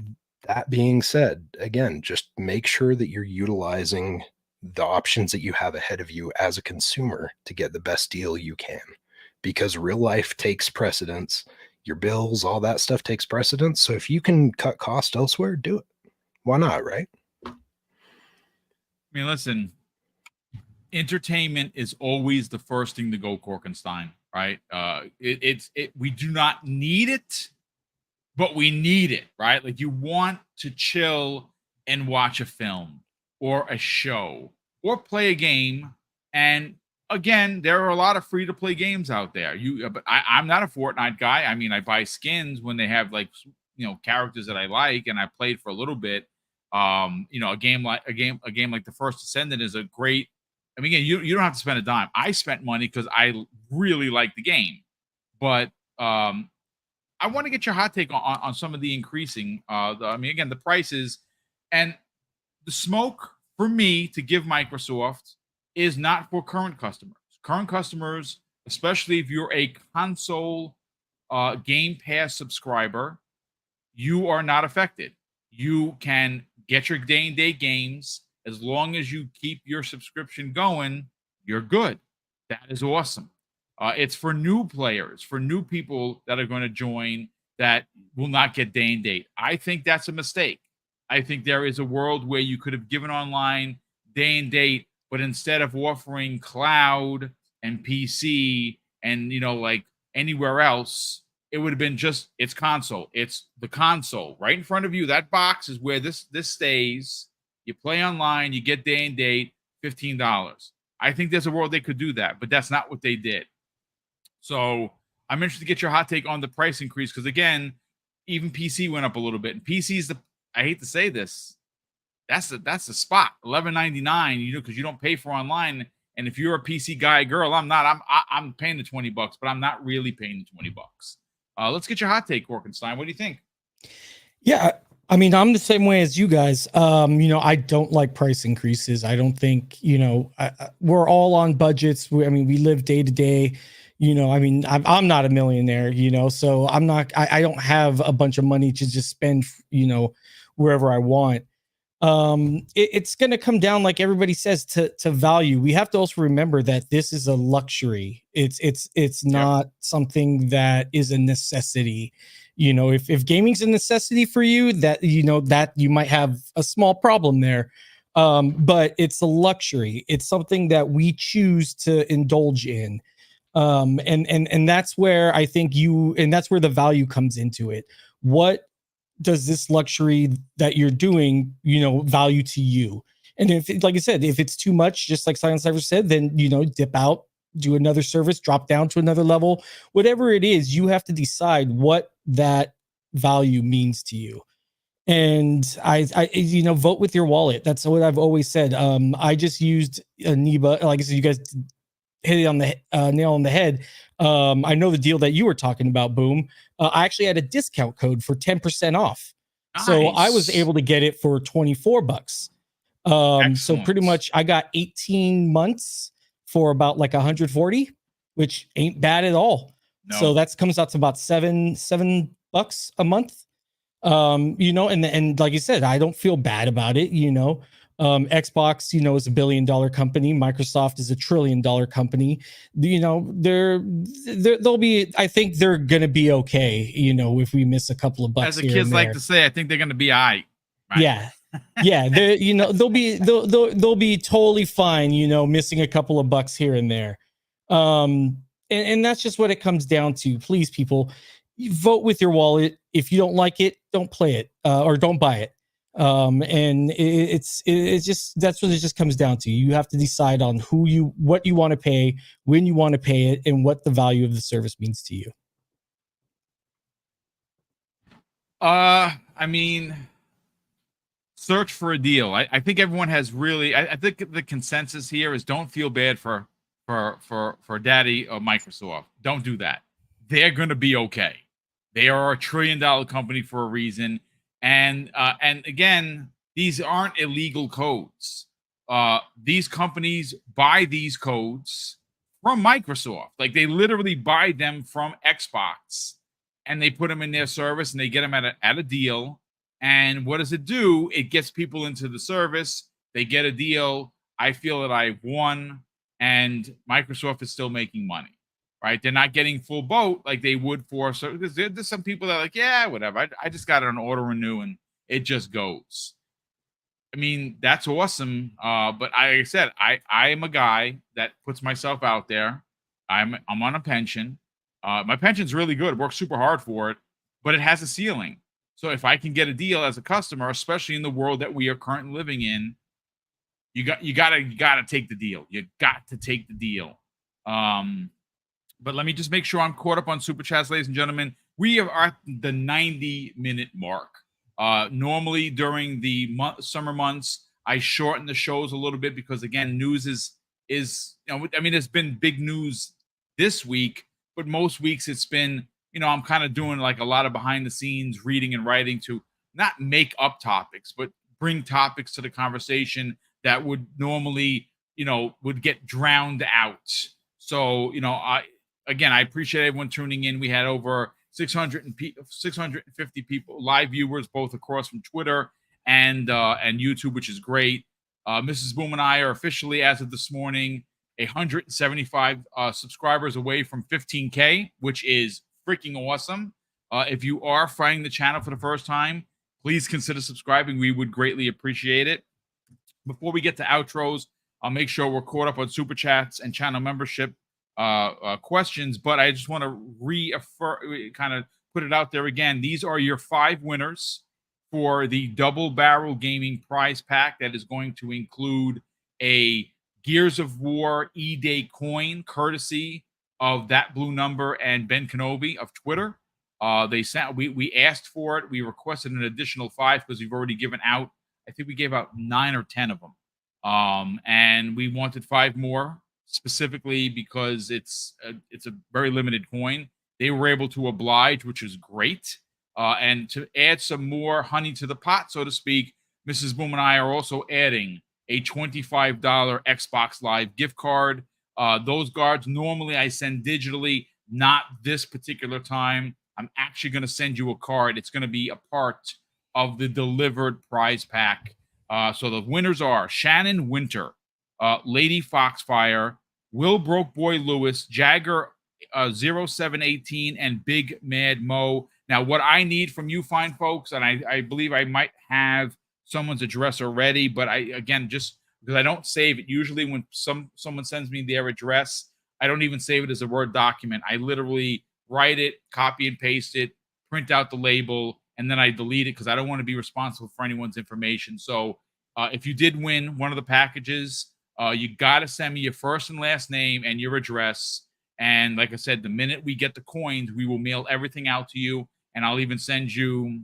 S3: that being said, again, just make sure that you're utilizing the options that you have ahead of you as a consumer to get the best deal you can, because real life takes precedence. Your bills, all that stuff takes precedence. So if you can cut cost elsewhere, do it. Why not, right?
S1: I mean, listen, entertainment is always the first thing to go, Korkenstein, right? We do not need it, but we need it, right? Like, you want to chill and watch a film or a show or play a game. And again, there are a lot of free to play games out there. But I'm not a Fortnite guy. I mean, I buy skins when they have, like, characters that I like, and I played for a little bit. A game like the First Descendant is a great. I mean, again, you don't have to spend a dime. I spent money because I really like the game, but I want to get your hot take on some of the increasing. The prices and the smoke for me to give Microsoft is not for current customers. Current customers, especially if you're a console Game Pass subscriber, you are not affected. You can get your day and date games as long as you keep your subscription going. You're good. That is awesome. It's for new players, for new people that are going to join that will not get day and date. I think that's a mistake. I think there is a world where you could have given online day and date, but instead of offering cloud and PC and, like anywhere else, it would have been just, it's console. It's the console right in front of you. That box is where this stays. You play online, you get day and date, $15. I think there's a world they could do that, but that's not what they did. So I'm interested to get your hot take on the price increase because again, even PC went up a little bit. And PC is I hate to say this, that's the spot. $11.99, because you don't pay for online. And if you're a PC guy, girl, I'm not. I'm paying the $20, but I'm not really paying the $20. Let's get your hot take, Korkenstein. What do you think?
S2: Yeah, I mean, I'm the same way as you guys. I don't like price increases. I don't think, we're all on budgets. We live day to day. I'm not a millionaire, so I don't have a bunch of money to just spend, wherever I want. It's going to come down, like everybody says, to value. We have to also remember that this is a luxury. It's not something that is a necessity. If gaming's a necessity for you, that you might have a small problem there. But it's a luxury. It's something that we choose to indulge in. And that's where I think that's where the value comes into it. What does this luxury that you're doing, value to you? And if, like I said, if it's too much, just like Silent Cypher said, then, dip out, do another service, drop down to another level, whatever it is, you have to decide what that value means to you. And I vote with your wallet. That's what I've always said. I just used Aniba. Like I said, you guys hit it on the nail on the head. I know the deal that you were talking about, Boom. I actually had a discount code for 10% off. Nice. So I was able to get it for $24. So pretty much I got 18 months for about like 140, which ain't bad at all. No. So that comes out to about $7 a month. And like you said, I don't feel bad about it. Xbox, is $1 billion company. Microsoft is $1 trillion company. They'll be, I think they're going to be okay. If we miss a couple of bucks.
S1: As the kids like to say, I think they're going to be all right.
S2: Yeah. Yeah. They'll be totally fine, missing a couple of bucks here and there. And that's just what it comes down to. Please, people, vote with your wallet. If you don't like it, don't play it, or don't buy it. And it's just, that's what it just comes down to. You have to decide on what you want to pay, when you want to pay it, and what the value of the service means to you.
S1: Search for a deal. I think everyone has really, I think the consensus here is don't feel bad for Daddy or Microsoft. Don't do that. They're going to be okay. They are $1 trillion company for a reason. And again, these aren't illegal codes. These companies buy these codes from Microsoft. Like they literally buy them from Xbox and they put them in their service and they get them at a deal. And what does it do? It gets people into the service. They get a deal. I feel that I've won and Microsoft is still making money. Right? They're not getting full boat like they would for, so there's some people that are like, yeah, whatever. I just got it on auto renew and it just goes. That's awesome. But like I said, I am a guy that puts myself out there. I'm on a pension. My pension's really good. I work super hard for it, but it has a ceiling. So if I can get a deal as a customer, especially in the world that we are currently living in, you gotta take the deal. You got to take the deal. But let me just make sure I'm caught up on Super Chats, ladies and gentlemen. We are at the 90-minute mark. Normally during the summer months, I shorten the shows a little bit because, again, news is there's been big news this week, but most weeks it's been, I'm kind of doing like a lot of behind the scenes reading and writing to not make up topics, but bring topics to the conversation that would normally, would get drowned out. So, I appreciate everyone tuning in. We had over 650 people, live viewers, both across from Twitter and YouTube, which is great. Mrs. Boom and I are officially, as of this morning, 175 subscribers away from 15K, which is freaking awesome. If you are finding the channel for the first time, please consider subscribing. We would greatly appreciate it. Before we get to outros, I'll make sure we're caught up on super chats and channel membership questions, but I just want to kind of put it out there again. These are your 5 winners for the Double Barrel Gaming prize pack that is going to include a Gears of War E-Day coin, courtesy of That Blue Number and Ben Kenobi of Twitter. They sent we asked for it. We requested an additional 5 because we've already given out. I think we gave out 9 or 10 of them. And we wanted 5 more specifically because it's a very limited coin. They were able to oblige, which is great. And to add some more honey to the pot, so to speak, Mrs. Boom and I are also adding a $25 Xbox Live gift card. Those cards normally I send digitally, not this particular time. I'm actually going to send you a card. It's going to be a part of the delivered prize pack. So the winners are Shannon Winter, Lady Foxfire, Will Broke Boy Lewis, Jagger 0718, and Big Mad Mo. Now, what I need from you fine folks, and I believe I might have someone's address already, but again, just because I don't save it. Usually when someone sends me their address, I don't even save it as a Word document. I literally write it, copy and paste it, print out the label, and then I delete it because I don't want to be responsible for anyone's information. So if you did win one of the packages, you got to send me your first and last name and your address. And like I said, the minute we get the coins, we will mail everything out to you. And I'll even send you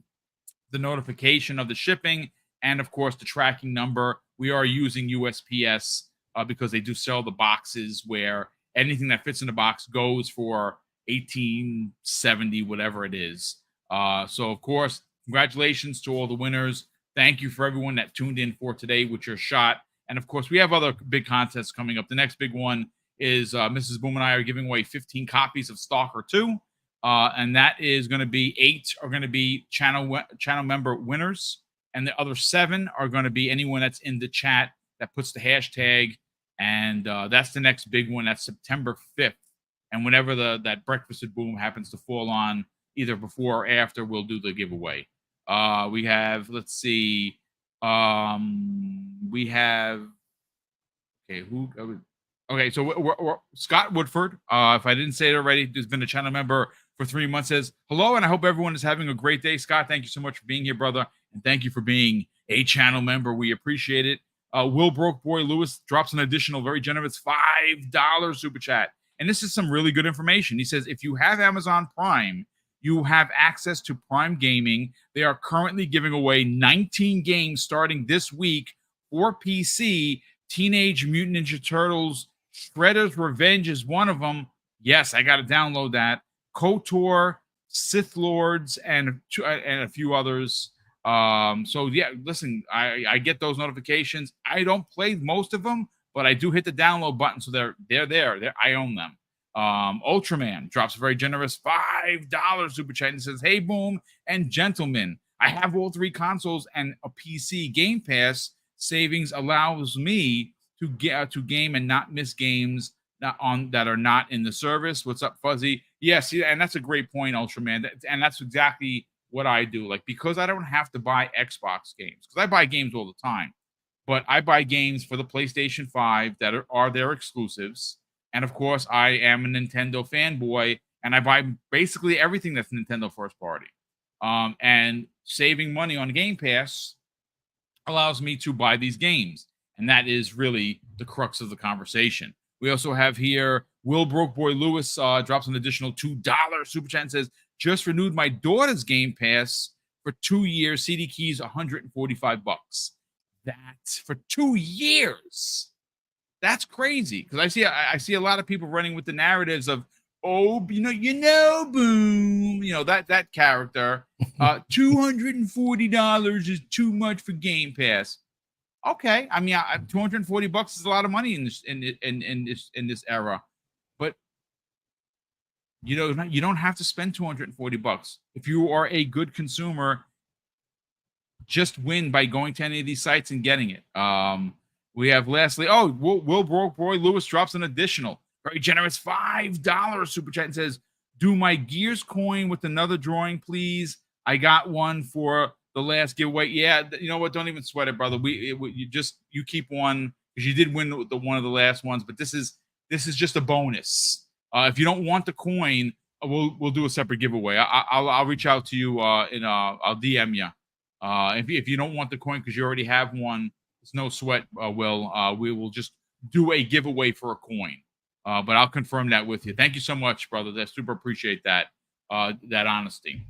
S1: the notification of the shipping and, of course, the tracking number. We are using USPS because they do sell the boxes where anything that fits in the box goes for $18.70, whatever it is. So, of course, congratulations to all the winners. Thank you for everyone that tuned in for today with your shot. And, of course, we have other big contests coming up. The next big one is Mrs. Boom and I are giving away 15 copies of Stalker 2. And that is going to be 8 are going to be channel member winners. And the other 7 are going to be anyone that's in the chat that puts the hashtag. And that's the next big one. That's September 5th. And whenever that Breakfast with Boom happens to fall on, either before or after, we'll do the giveaway. We have, let's see. We have, okay, so we're Scott Woodford. If I didn't say it already, has been a channel member for 3 months, says hello, and I hope everyone is having a great day. Scott, thank you so much for being here, brother, and thank you for being a channel member. We appreciate it. Will Broke Boy Lewis drops an additional very generous $5 super chat, and this is some really good information. He says if you have Amazon Prime, you have access to Prime Gaming. They are currently giving away 19 games starting this week for PC. Teenage Mutant Ninja Turtles Shredder's Revenge is one of them. Yes, I got to download that. KOTOR, Sith Lords, and a few others. So yeah, listen, I get those notifications. I don't play most of them, but I do hit the download button, so they're there. I own them. Ultraman drops a very generous $5 super chat and says, "Hey, Boom and gentlemen, I have all 3 consoles and a PC. Game Pass savings allows me to get to game and not miss games that are not in the service." What's up, Fuzzy? Yes, yeah, and that's a great point, Ultraman. And that's exactly what I do. Like, because I don't have to buy Xbox games, because I buy games all the time, but I buy games for the PlayStation 5 that are their exclusives. And of course, I am a Nintendo fanboy, and I buy basically everything that's Nintendo first party. And saving money on Game Pass allows me to buy these games. And that is really the crux of the conversation. We also have here, Will Broke Boy Lewis drops an additional $2 super chat and says, just renewed my daughter's Game Pass for 2 years. CD keys, $145. That's for 2 years. That's crazy. Because I see a lot of people running with the narratives of, oh, Boom, that character. $240 is too much for Game Pass. Okay, I mean, $240 is a lot of money in this era, but you don't have to spend $240 if you are a good consumer. Just win by going to any of these sites and getting it. We have lastly, Will Broke Boy Lewis drops an additional very generous $5 super chat and says, "Do my Gears coin with another drawing, please. I got one for the last giveaway." Yeah, you know what? Don't even sweat it, brother. You keep one because you did win one of the last ones. But this is just a bonus. If you don't want the coin, we'll do a separate giveaway. I'll reach out to you and I'll DM you If you don't want the coin because you already have one, it's no sweat, Will. We will just do a giveaway for a coin. But I'll confirm that with you. Thank you so much, brother. I super appreciate that honesty,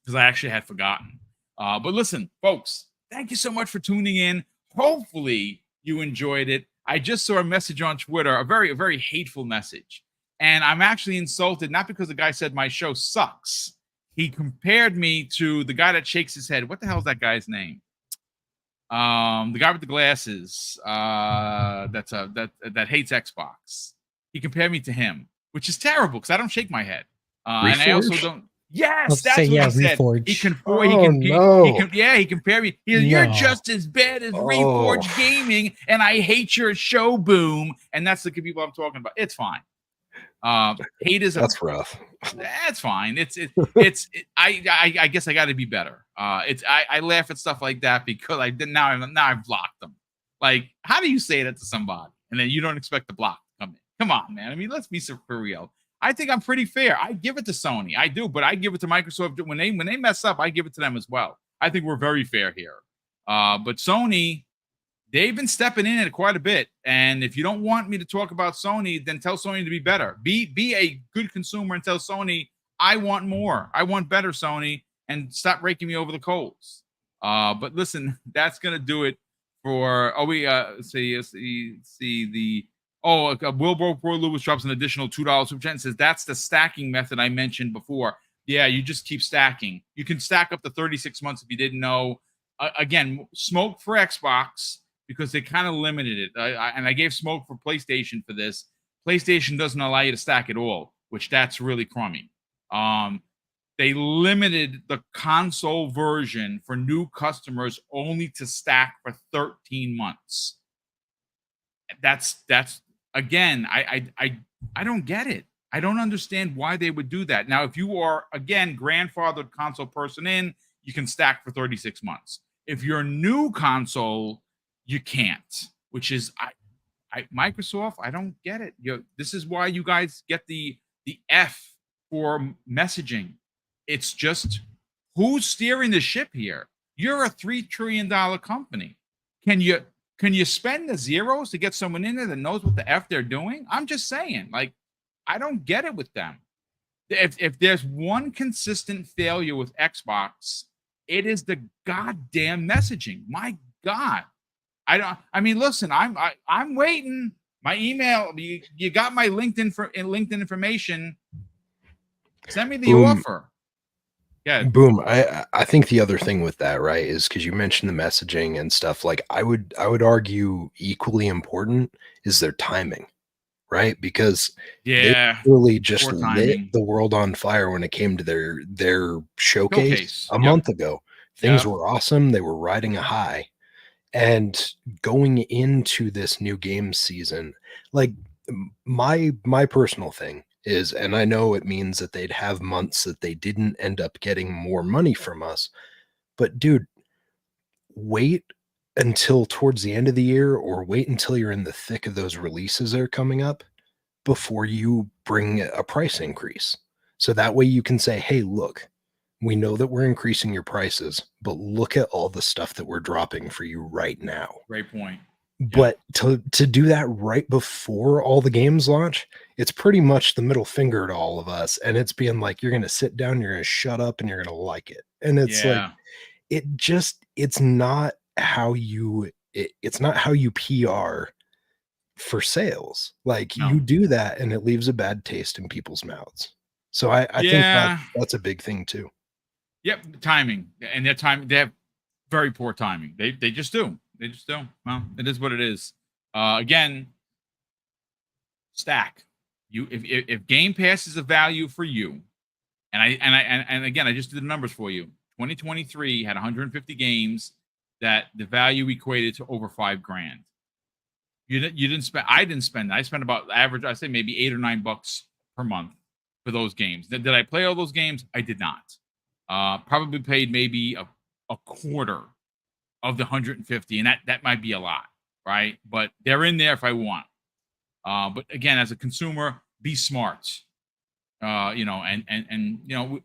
S1: because I actually had forgotten. But listen, folks, thank you so much for tuning in. Hopefully you enjoyed it. I just saw a message on Twitter, a very hateful message. And I'm actually insulted, not because the guy said my show sucks. He compared me to the guy that shakes his head. What the hell is that guy's name? The guy with the glasses that hates Xbox. He compared me to him, which is terrible because I don't shake my head. And I also don't. Yes,
S2: Let's
S1: that's
S2: say,
S1: what
S2: yeah,
S1: he said.
S2: Reforge.
S1: He can, he compared me. You're just as bad as Reforge Gaming, and I hate your show, Boom. And that's the people I'm talking about. It's fine. Hate is
S3: that's rough.
S1: That's fine. I guess I got to be better. I laugh at stuff like that because now I've blocked them. Like, how do you say that to somebody and then you don't expect the block to come in? Come on, man. I mean, let's be for real. I think I'm pretty fair. I give it to Sony. I do, but I give it to Microsoft when they mess up. I give it to them as well. I think we're very fair here. But Sony, they've been stepping in it quite a bit. And if you don't want me to talk about Sony, then tell Sony to be better. Be a good consumer and tell Sony, I want more. I want better, Sony, and stop raking me over the coals. But listen, that's gonna do it for. Wilbur Lewis drops an additional $2 super chat and says that's the stacking method I mentioned before. Yeah, you just keep stacking. You can stack up to 36 months if you didn't know. Again, smoke for Xbox because they kind of limited it. And I gave smoke for PlayStation for this. PlayStation doesn't allow you to stack at all, which that's really crummy. They limited the console version for new customers only to stack for 13 months. That's again, I don't get it. I don't understand why they would do that. Now, if you are, again, grandfathered console person in, you can stack for 36 months. If you're a new console, you can't, which is Microsoft, I don't get it. This is why you guys get the F for messaging. It's just, who's steering the ship here? You're a $3 trillion company. Can you spend the zeros to get someone in there that knows what the F they're doing? I'm just saying, like, I don't get it with them. If there's one consistent failure with Xbox, it is the goddamn messaging. My God. Listen, I'm waiting. My email, you got my LinkedIn information. Send me the offer. Yeah.
S3: Boom. I think the other thing with that, right, is because you mentioned the messaging and stuff. Like, I would argue equally important is their timing, right? Because they really just lit the world on fire when it came to their showcase a month ago. Things were awesome. They were riding a high, and going into this new game season, like my personal thing is, and I know it means that they'd have months that they didn't end up getting more money from us, but dude, wait until towards the end of the year, or wait until you're in the thick of those releases that are coming up before you bring a price increase. So that way you can say, hey, look, we know that we're increasing your prices, but look at all the stuff that we're dropping for you right now.
S1: Great point.
S3: But to do that right before all the games launch, it's pretty much the middle finger to all of us. And it's being like, you're going to sit down, you're going to shut up, and you're going to like it. And it's like, it's not how you PR for sales. Like, you do that and it leaves a bad taste in people's mouths. So I think that's a big thing too.
S1: Yep. Timing, and they have very poor timing. They just do. They just don't. Well, it is what it is. Again, stack. If Game Pass is a value for you, and again, I just did the numbers for you. 2023 had 150 games that the value equated to over $5,000. You didn't spend. I didn't spend. I spent about average. I say maybe $8 or $9 per month for those games. Did I play all those games? I did not. Probably paid maybe a quarter of the 150, and that might be a lot, right? But they're in there if I want. But again, as a consumer, be smart. And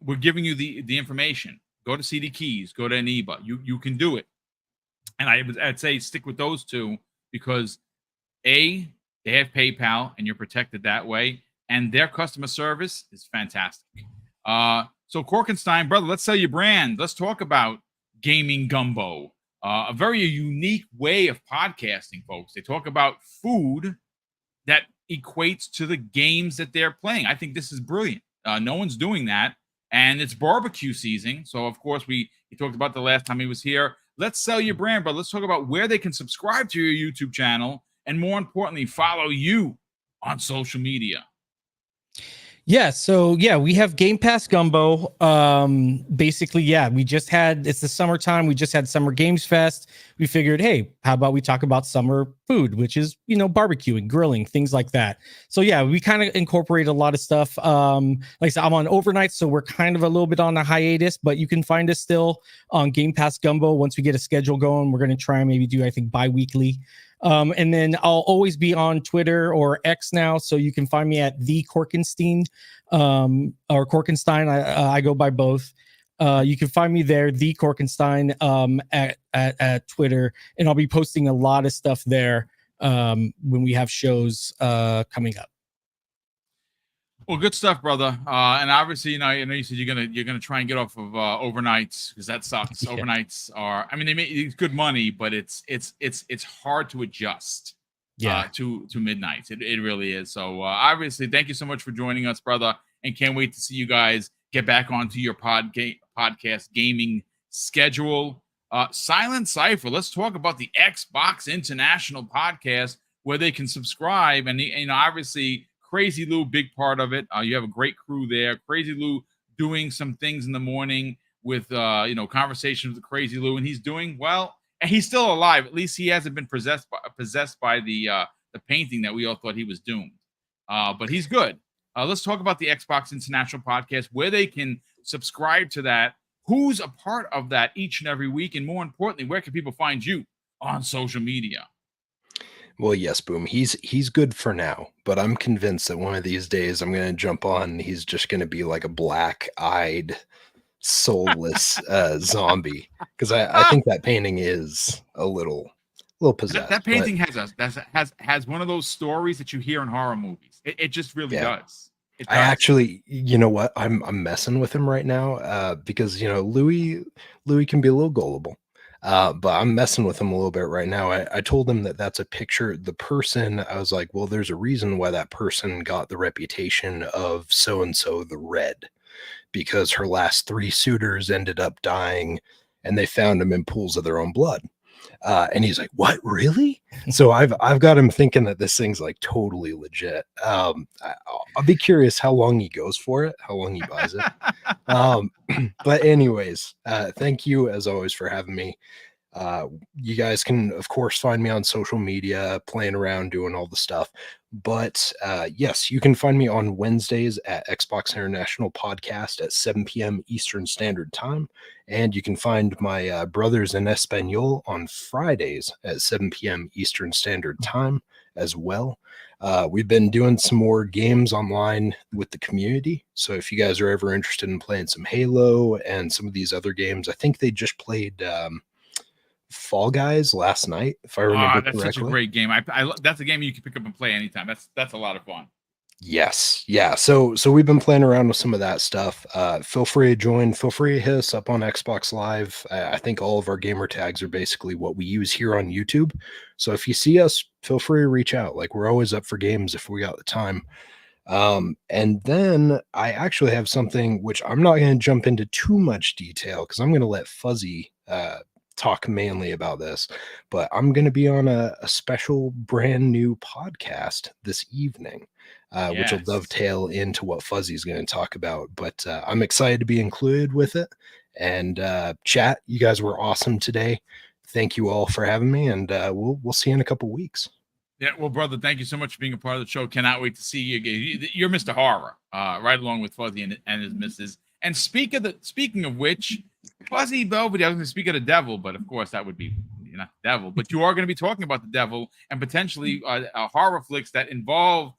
S1: we're giving you the information. go to CD Keys, go to Aniba. You can do it. And I'd say stick with those two because they have PayPal and you're protected that way, and their customer service is fantastic. So Korkenstein, brother, let's sell your brand. Let's talk about Gaming Gumbo, a very unique way of podcasting, folks. They talk about food that equates to the games that they're playing. I think this is brilliant. No one's doing that, and it's barbecue season. So of course he talked about the last time he was here. Let's sell your brand, brother. Let's talk about where they can subscribe to your YouTube channel, and more importantly, follow you on social media.
S2: Yeah, so we have Game Pass Gumbo. Basically, it's the summertime. We just had Summer Games Fest. We figured, hey, how about we talk about summer food, which is, barbecuing, grilling, things like that. So we kind of incorporate a lot of stuff. Like I said, I'm on overnight, so we're kind of a little bit on a hiatus, but you can find us still on Game Pass Gumbo. Once we get a schedule going, we're going to try and maybe do, I think, bi-weekly. And then I'll always be on Twitter or X now, so you can find me at the Korkenstein or Korkenstein. I go by both. You can find me there, the Korkenstein, at Twitter, and I'll be posting a lot of stuff there when we have shows coming up.
S1: Well, good stuff, brother. And obviously, I know you said you're gonna try and get off of overnights because that sucks. Yeah. Overnights are, they make good money, but it's hard to adjust. To midnight. It really is. So obviously, thank you so much for joining us, brother, and can't wait to see you guys get back onto your podcast gaming schedule. Silent Cypher. Let's talk about the Xbox International podcast where they can subscribe, and obviously. Crazy Lou, big part of it. You have a great crew there. Crazy Lou doing some things in the morning with, conversations with Crazy Lou, and he's doing well. And he's still alive. At least he hasn't been possessed by the painting that we all thought he was doomed. But he's good. Let's talk about the Xbox International podcast, where they can subscribe to that. Who's a part of that each and every week, and more importantly, where can people find you on social media?
S3: Well, yes, Boom. He's good for now, but I'm convinced that one of these days I'm going to jump on and he's just going to be like a black-eyed, soulless zombie. Because I think that painting is a little possessed.
S1: That painting has one of those stories that you hear in horror movies. It just really does. It does.
S3: I actually, you know what? I'm messing with him right now because Louis can be a little gullible. But I'm messing with him a little bit right now. I told him that that's a picture. The person, I was like, well, there's a reason why that person got the reputation of so-and-so the Red, because her last 3 suitors ended up dying and they found them in pools of their own blood. And he's like, what, really? So I've got him thinking that this thing's like totally legit. I'll be curious how long he goes for it, how long he buys it. But anyways, thank you as always for having me. You guys can, of course, find me on social media, playing around, doing all the stuff. But yes, you can find me on Wednesdays at Xbox International Podcast at 7 p.m. Eastern Standard Time. And you can find my brothers in Espanol on Fridays at 7 p.m. Eastern Standard Time as well. We've been doing some more games online with the community. So if you guys are ever interested in playing some Halo and some of these other games, I think they just played Fall Guys last night, if I remember
S1: that's
S3: correctly.
S1: Such a great game. That's a game you can pick up and play anytime. That's a lot of fun.
S3: Yes. Yeah. So we've been playing around with some of that stuff. Feel free to join. Feel free to hit us up on Xbox Live. I think all of our gamer tags are basically what we use here on YouTube. So if you see us, feel free to reach out. Like, we're always up for games if we got the time. And then I actually have something which I'm not going to jump into too much detail because I'm going to let Fuzzy talk mainly about this, but I'm going to be on a special brand new podcast this evening, which will dovetail into what Fuzzy's going to talk about. But I'm excited to be included with it. And chat, you guys were awesome today. Thank you all for having me, and we'll see you in a couple weeks.
S1: Yeah, well, brother, thank you so much for being a part of the show. Cannot wait to see you again. You're Mr. Horror, right along with Fuzzy and his missus. And speaking of which, Fuzzy Belvedere, I was going to speak of the devil, but of course that would be not the devil. But you are going to be talking about the devil and potentially horror flicks that involve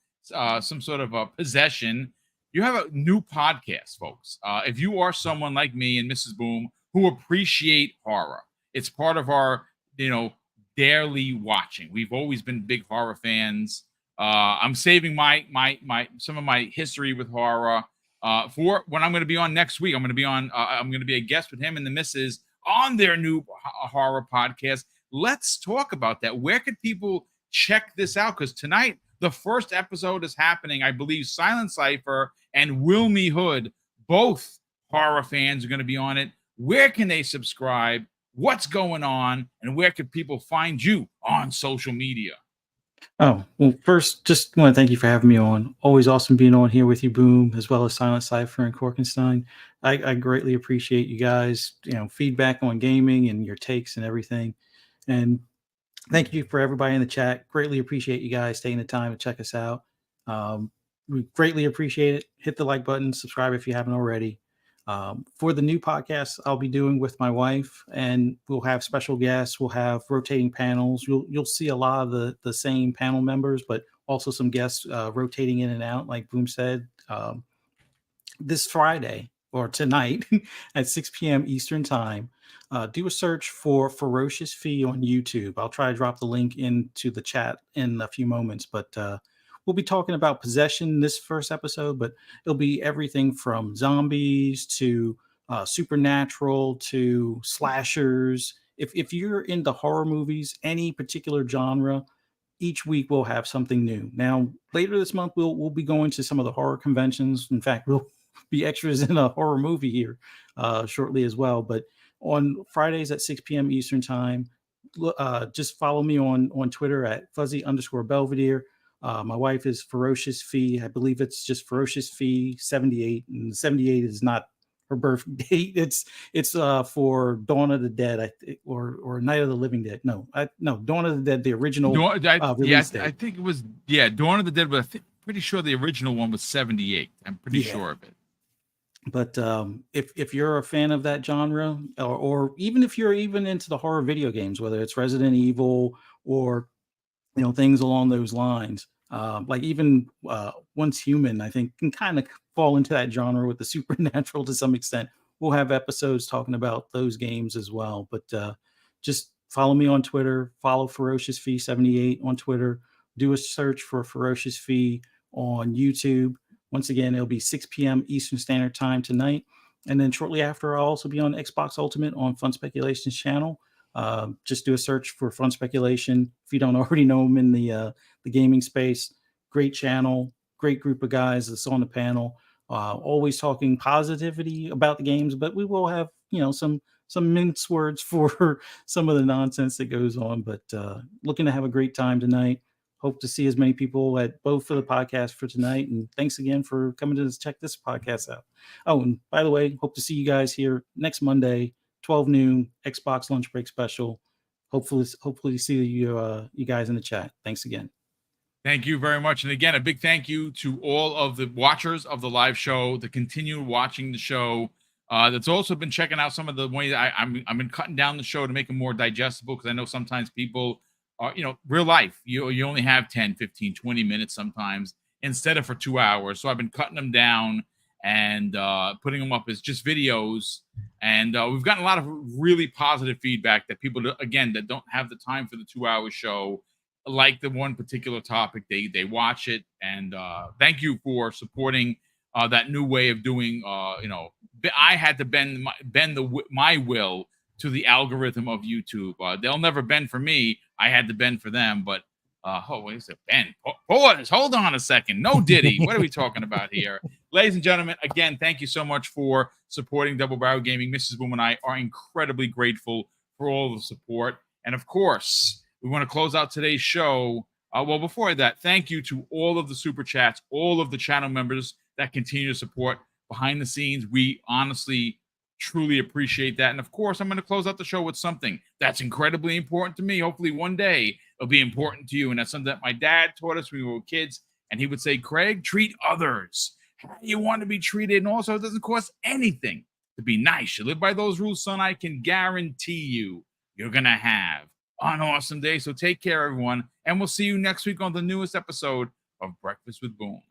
S1: some sort of possession. You have a new podcast, folks. If you are someone like me and Mrs. Boom who appreciate horror. It's part of our, daily watching. We've always been big horror fans. I'm saving my some of my history with horror for when I'm going to be on next week. I'm going to be a guest with him and the missus on their new horror podcast. Let's talk about that. Where could people check this out? Because tonight, the first episode is happening. I believe Silent Cypher and Wilmy Hood, both horror fans, are going to be on it. Where can they subscribe? What's going on? And where can people find you on social media?
S4: Oh, well, first, just want to thank you for having me on. Always awesome being on here with you, Boom, as well as Silent Cypher and Korkenstein. I greatly appreciate you guys, feedback on gaming and your takes and everything. And thank you for everybody in the chat. Greatly appreciate you guys taking the time to check us out. We greatly appreciate it. Hit the like button, subscribe if you haven't already. For the new podcast I'll be doing with my wife, and we'll have special guests. We'll have rotating panels. You'll see a lot of the same panel members, but also some guests rotating in and out, like Boom said. This Friday or tonight at 6 p.m. Eastern time, do a search for Ferocious Fee on YouTube. I'll try to drop the link into the chat in a few moments, but we'll be talking about possession this first episode, but it'll be everything from zombies to supernatural to slashers. If you're into horror movies, any particular genre, each week we'll have something new. Now, later this month, we'll be going to some of the horror conventions. In fact, we'll be extras in a horror movie here shortly as well. But on Fridays at 6 p.m. Eastern time, just follow me on Twitter at fuzzy_Belvedere. My wife is Ferocious Fee. I believe it's just Ferocious Fee 78, and 78 is not her birth date. It's for Dawn of the Dead, or Night of the Living Dead. No, Dawn of the Dead, the original release date.
S1: I think it was Dawn of the Dead, but pretty sure the original one was 78. I'm pretty sure of it.
S4: But if you're a fan of that genre, or even if you're even into the horror video games, whether it's Resident Evil or things along those lines, like even Once Human, I think can kind of fall into that genre with the supernatural to some extent. We'll have episodes talking about those games as well. But just follow me on Twitter. Follow Ferocious Fee 78 on Twitter. Do a search for Ferocious Fee on YouTube. Once again, it'll be 6 p.m. Eastern Standard Time tonight. And then shortly after, I'll also be on Xbox Ultimate on Fun Speculation's channel. Just do a search for Fun Speculation. If you don't already know him in the gaming space, great channel, great group of guys that's on the panel. Always talking positivity about the games, but we will have, some mince words for some of the nonsense that goes on. But looking to have a great time tonight. Hope to see as many people at both of the podcasts for tonight. And thanks again for coming to check this podcast out. Oh, and by the way, hope to see you guys here next Monday, 12 noon, Xbox lunch break special. Hopefully see you guys in the chat. Thanks again.
S1: Thank you very much. And again, a big thank you to all of the watchers of the live show, to continue watching the show. That's also been checking out some of the ways I've been cutting down the show to make it more digestible, because I know sometimes people are, real life, you only have 10, 15, 20 minutes sometimes instead of for 2 hours. So I've been cutting them down and putting them up as just videos. And we've gotten a lot of really positive feedback that people, again, that don't have the time for the 2-hour show, like the one particular topic, they watch it. And thank you for supporting that new way of doing. I had to bend my will to the algorithm of YouTube. They'll never bend for me. I had to bend for them. But wait a second, Ben. Hold on a second. No Diddy. What are we talking about here? Ladies and gentlemen, again, thank you so much for supporting Double Barrel Gaming. Mrs. Boom and I are incredibly grateful for all the support. And of course, we want to close out today's show. Well, before that, thank you to all of the super chats, all of the channel members that continue to support behind the scenes. We honestly, truly appreciate that. And of course, I'm going to close out the show with something that's incredibly important to me. Hopefully one day it'll be important to you. And that's something that my dad taught us when we were kids. And he would say, Craig, treat others how you want to be treated. And also, it doesn't cost anything to be nice. You live by those rules, son. I can guarantee you're going to have an awesome day. So take care, everyone. And we'll see you next week on the newest episode of Breakfast with Boom.